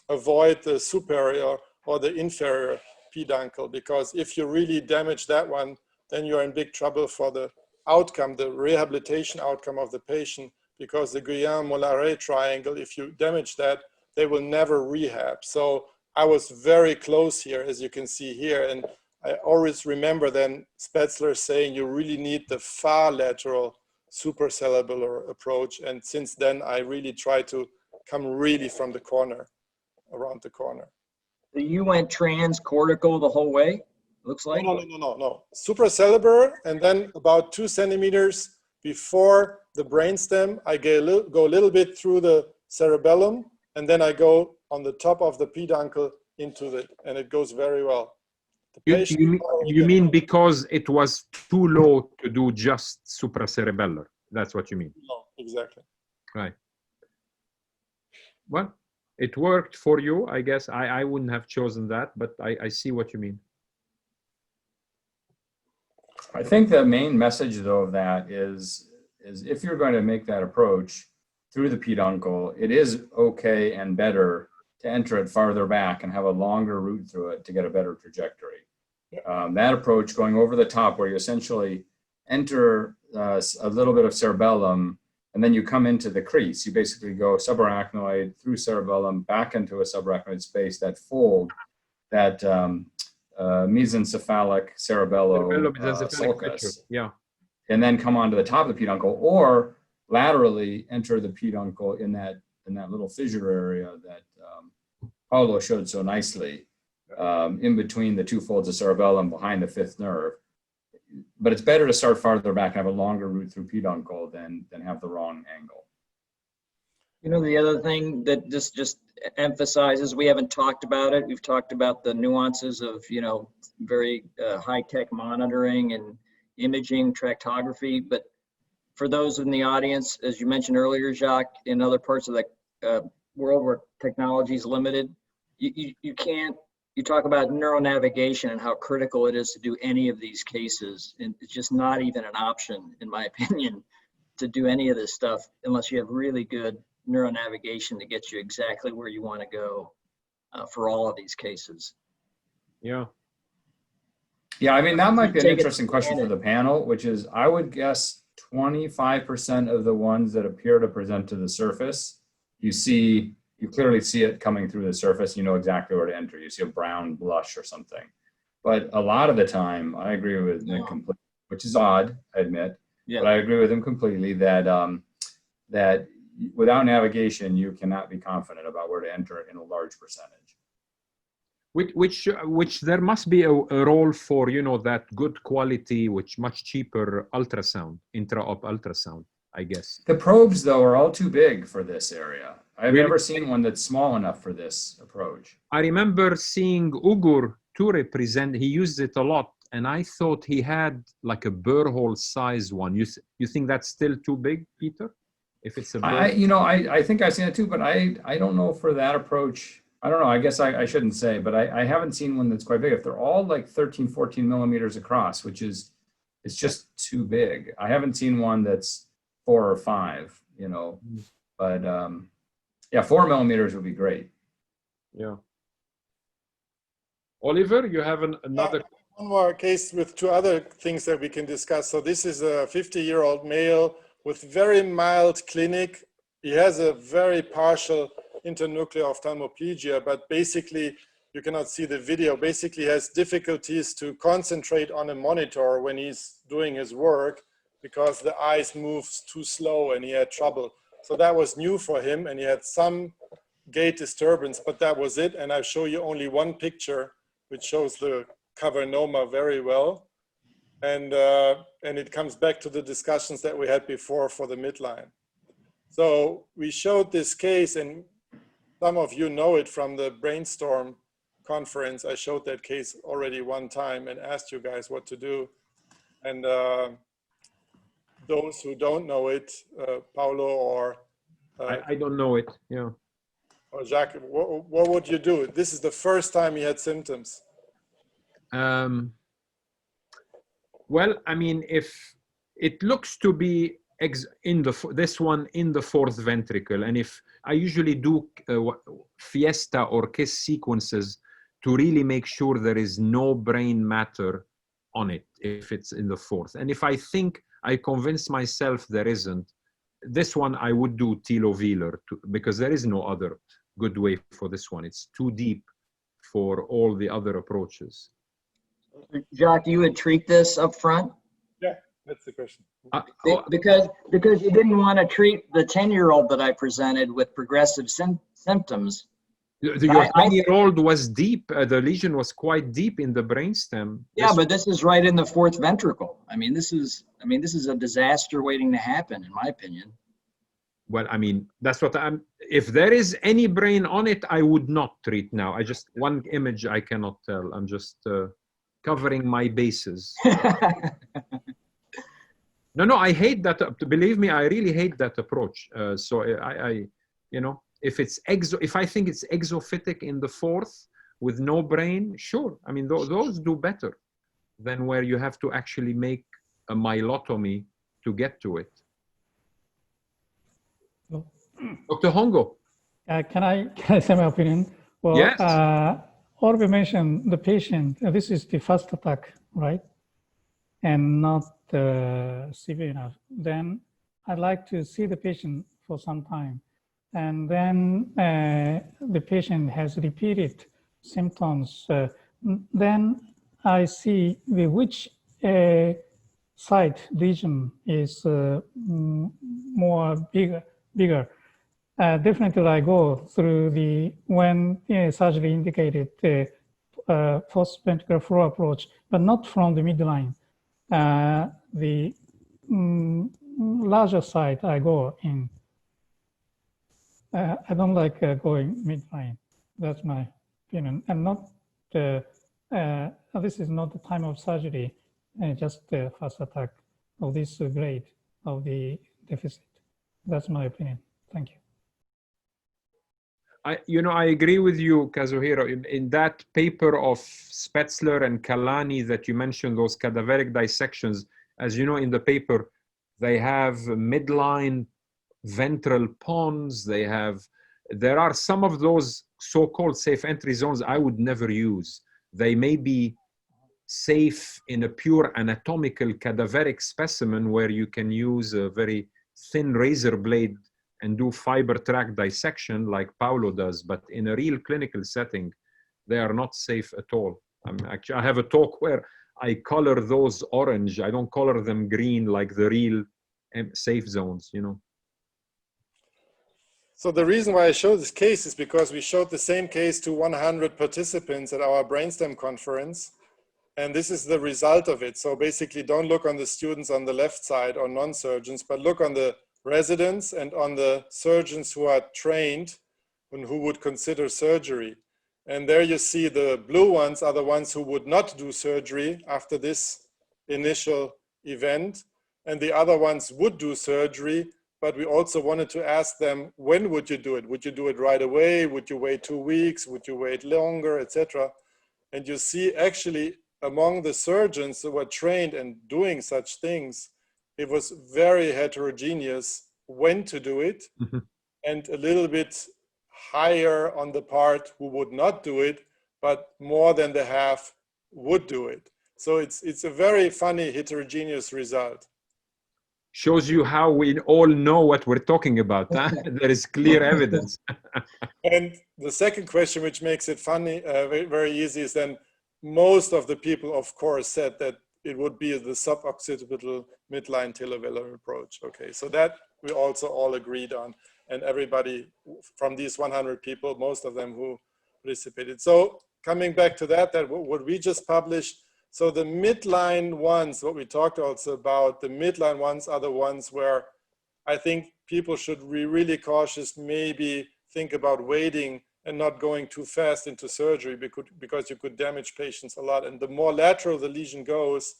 avoid the superior or the inferior peduncle, because if you really damage that one, then you're in big trouble for the outcome, the rehabilitation outcome of the patient, because the Guillain-Mollaret triangle, if you damage that, they will never rehab. So I was very close here, as you can see here, and I always remember then Spetzler saying you really need the far lateral supracerebellar approach, and since then I really try to come really from the corner, around the corner. You went transcortical the whole way, looks like? No. Supracerebellar, and then about 2 centimeters before the brainstem, I go a little bit through the cerebellum, and then I go on the top of the peduncle into it, and it goes very well. You mean because it was too low to do just supracerebellar? That's what you mean? No, exactly. Right. Well, it worked for you, I guess. I wouldn't have chosen that, but I see what you mean. I think the main message, though, of that is if you're going to make that approach through the peduncle, it is okay and better to enter it farther back and have a longer route through it to get a better trajectory. That approach, going over the top, where you essentially enter a little bit of cerebellum, and then you come into the crease. You basically go subarachnoid through cerebellum back into a subarachnoid space, that fold, that mesencephalic cerebello sulcus. Yeah. And then come onto the top of the peduncle, or laterally enter the peduncle in that little fissure area that Paulo showed so nicely, in between the two folds of cerebellum behind the fifth nerve. But it's better to start farther back and have a longer route through peduncle than have the wrong angle. You know, the other thing that this just emphasizes, we haven't talked about it. We've talked about the nuances of, you know, very high-tech monitoring and imaging, tractography. But for those in the audience, as you mentioned earlier, Jacques, in other parts of the world where technology is limited, you can't, you talk about neuronavigation and how critical it is to do any of these cases. And it's just not even an option, in my opinion, to do any of this stuff unless you have really good neuronavigation to get you exactly where you want to go for all of these cases. Yeah. Yeah, I mean, that might be an interesting question for the panel, which is, I would guess 25% of the ones that appear to present to the surface, you clearly see it coming through the surface. You know exactly where to enter. You see a brown blush or something. But a lot of the time, I agree with Nick completely, which is odd, I admit. Yeah. But I agree with him completely that that without navigation, you cannot be confident about where to enter in a large percentage. Which there must be a role for, you know, that good quality, which much cheaper ultrasound, intra-op ultrasound, I guess. The probes, though, are all too big for this area. I've never seen one that's small enough for this approach. I remember seeing Ugur Ture present, he used it a lot, and I thought he had like a burr hole size one. You think that's still too big, Peter? If it's a I think I've seen it too, but I don't know for that approach. I don't know, I guess I shouldn't say, but I haven't seen one that's quite big. If they're all like 13, 14 millimeters across, which is, it's just too big. I haven't seen one that's 4 or 5, you know, but yeah, 4 millimeters would be great. Yeah. Oliver, you have another. One more case with 2 other things that we can discuss. So this is a 50-year-old male with very mild clinic. He has a very partial internuclear ophthalmoplegia, but basically you cannot see the video. Basically has difficulties to concentrate on a monitor when he's doing his work because the eyes move too slow and he had trouble. So that was new for him, and he had some gait disturbance, but that was it. And I show you only one picture which shows the cavernoma very well. And it comes back to the discussions that we had before for the midline. So we showed this case, and some of you know it from the Brainstorm conference. I showed that case already one time and asked you guys what to do. And those who don't know it, Paulo or... I don't know it, yeah. Or Jacques, what would you do? This is the first time he had symptoms. Well, I mean, if it looks to be this one in the 4th ventricle, and if I usually do fiesta or KISS sequences to really make sure there is no brain matter on it if it's in the 4th. And if I think I convince myself there isn't, this one I would do telovelar because there is no other good way for this one. It's too deep for all the other approaches. Jacques, you would treat this up front? Yeah, that's the question. Because you didn't want to treat the 10-year-old that I presented with progressive symptoms Your I 10-year-old was deep. The lesion was quite deep in the brainstem. Yeah, but this is right in the fourth ventricle. I mean, this is a disaster waiting to happen, in my opinion. Well, I mean, that's what I'm. If there is any brain on it, I would not treat now. I just one image I cannot tell. I'm just covering my bases. No, I hate that. Believe me, I really hate that approach. So I, you know, if I think it's exophytic in the fourth with no brain, sure. I mean, those do better than where you have to actually make a myelotomy to get to it. Dr. Hongo. Can I say my opinion? Well, Yes. Orbe mentioned the patient. This is the first attack, right? And not severe enough. Then I'd like to see the patient for some time. And then the patient has repeated symptoms. Then I see which site lesion is more bigger. Definitely I go through when surgery indicated post-ventricular flow approach, but not from the midline. The larger site I go in. I don't like going midline. That's my opinion. And not, this is not the time of surgery, just the first attack of this grade of the deficit. That's my opinion. Thank you. I agree with you, Kazuhiro. In that paper of Spetzler and Kalani that you mentioned, those cadaveric dissections, as you know, in the paper, they have midline ventral pons. There are some of those so-called safe entry zones I would never use. They may be safe in a pure anatomical cadaveric specimen where you can use a very thin razor blade and do fiber tract dissection like Paulo does, but in a real clinical setting, they are not safe at all. Actually, I have a talk where I color those orange. I don't color them green like the real safe zones, you know. So the reason why I show this case is because we showed the same case to 100 participants at our Brainstem conference. And this is the result of it. So basically, don't look on the students on the left side or non-surgeons, but look on the residents and on the surgeons who are trained and who would consider surgery. And there you see the blue ones are the ones who would not do surgery after this initial event. And the other ones would do surgery, but we also wanted to ask them, when would you do it? Would you do it right away? Would you wait 2 weeks? Would you wait longer, etc.? And you see actually among the surgeons who were trained and doing such things, it was very heterogeneous when to do it, and a little bit higher on the part who would not do it, but more than the half would do it. So it's a very funny heterogeneous result. Shows you how we all know what we're talking about. Huh? There is clear evidence. And the second question, which makes it funny, very, very easy, is then most of the people, of course, said that it would be the suboccipital midline talovelar approach. Okay, so that we also all agreed on, and everybody from these 100 people, most of them who participated. So coming back to that what we just published, so the midline ones, what we talked also about, the midline ones are the ones where I think people should be really cautious, maybe think about waiting and not going too fast into surgery because you could damage patients a lot. And the more lateral the lesion goes,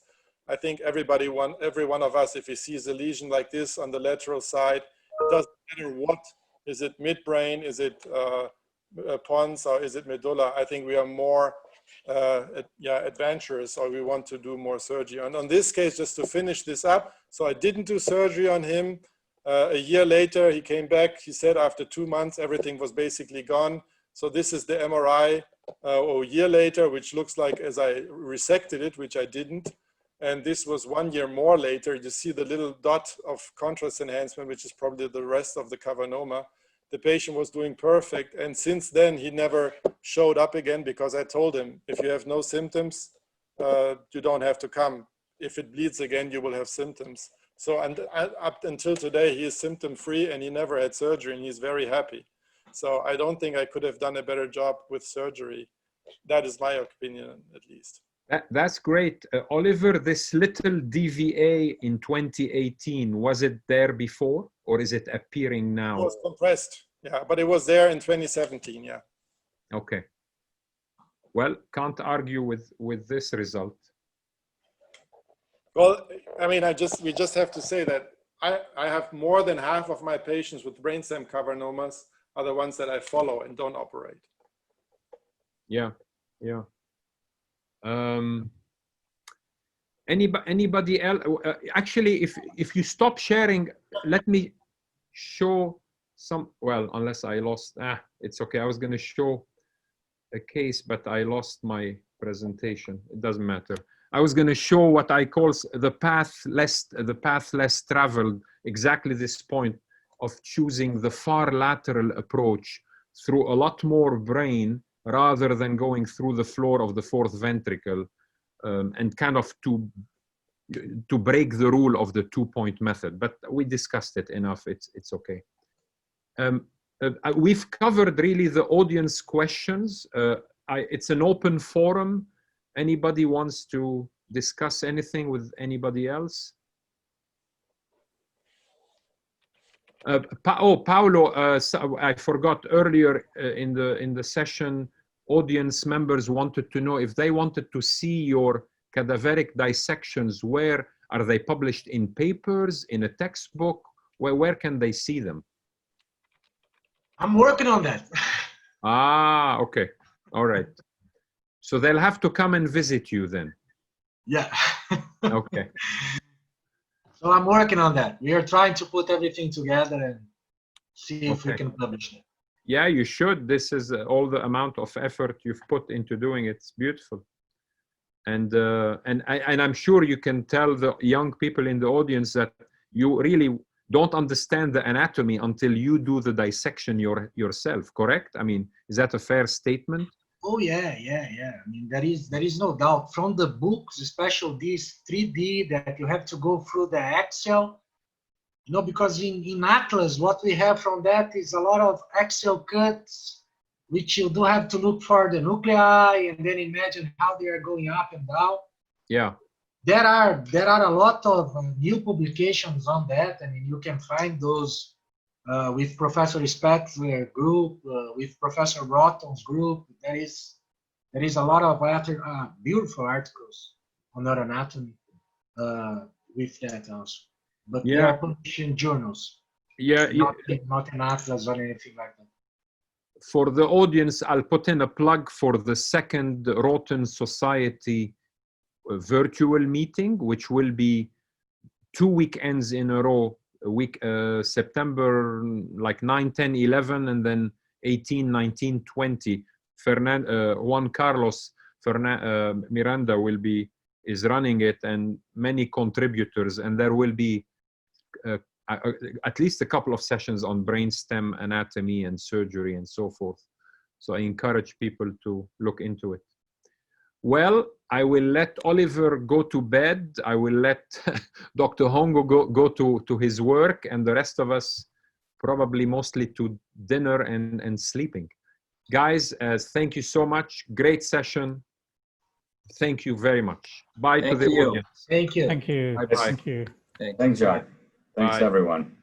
I think every one of us, if he sees a lesion like this on the lateral side, it doesn't matter what, is it midbrain, is it pons, or is it medulla? I think we are more adventurous, or we want to do more surgery. And on this case, just to finish this up, so I didn't do surgery on him. A year later, he came back. He said after 2 months, everything was basically gone. So this is the MRI a year later, which looks like as I resected it, which I didn't. And this was 1 year more later. You see the little dot of contrast enhancement, which is probably the rest of the cavernoma. The patient was doing perfect. And since then, he never showed up again because I told him, if you have no symptoms, you don't have to come. If it bleeds again, you will have symptoms. So up until today, he is symptom-free and he never had surgery and he's very happy. So I don't think I could have done a better job with surgery. That is my opinion, at least. That's great. Oliver, this little DVA in 2018, was it there before or is it appearing now? It was compressed, yeah, but it was there in 2017, yeah. Okay. Well, can't argue with this result. Well, I mean, we just have to say that I have more than half of my patients with brainstem cavernomas are the ones that I follow and don't operate. Yeah, yeah. Anybody else? Actually, if you stop sharing, let me show some. Well, unless I lost. It's okay. I was going to show a case, but I lost my presentation. It doesn't matter. I was going to show what I call the path less traveled. Exactly this point of choosing the far lateral approach through a lot more brain rather than going through the floor of the fourth ventricle, and kind of to break the rule of the 2-point method. But we discussed it enough. It's okay. We've covered really the audience questions. It's an open forum. Anybody wants to discuss anything with anybody else? Paolo, I forgot earlier in the session, audience members wanted to know if they wanted to see your cadaveric dissections. Where are they published? In papers, in a textbook? Where can they see them? I'm working on that. Ah, okay. All right. So they'll have to come and visit you then. Yeah. Okay. So I'm working on that. We are trying to put everything together and see if we can publish it. Yeah, you should. This is all the amount of effort you've put into doing it. It's beautiful. And I'm sure you can tell the young people in the audience that you really don't understand the anatomy until you do the dissection yourself, correct? I mean, is that a fair statement? Oh yeah. I mean, there is no doubt from the books, especially these 3D that you have to go through the axial, you know, because in Atlas, what we have from that is a lot of axial cuts, which you do have to look for the nuclei and then imagine how they are going up and down. Yeah. There are a lot of new publications on that. I mean, you can find those with Professor Spetzler's group, with Professor Rotton's group. There is a lot of beautiful articles on neuroanatomy with that also. But they are published in journals. Yeah, not in Atlas or anything like that. For the audience, I'll put in a plug for the second Rotten Society virtual meeting, which will be 2 weekends in a row, September like 9, 10, 11, and then 18, 19, 20. Juan Carlos Miranda is running it, and many contributors, and there will be at least a couple of sessions on brainstem anatomy and surgery and so forth. So I encourage people to look into it. Well, I will let Oliver go to bed. I will let Dr. Hongo go to his work, and the rest of us probably mostly to dinner and sleeping. Guys, thank you so much. Great session. Thank you very much. Bye to the audience. Thank you. Thank you. Bye-bye. Thank you. Thanks, John. Thanks, Bye. everyone.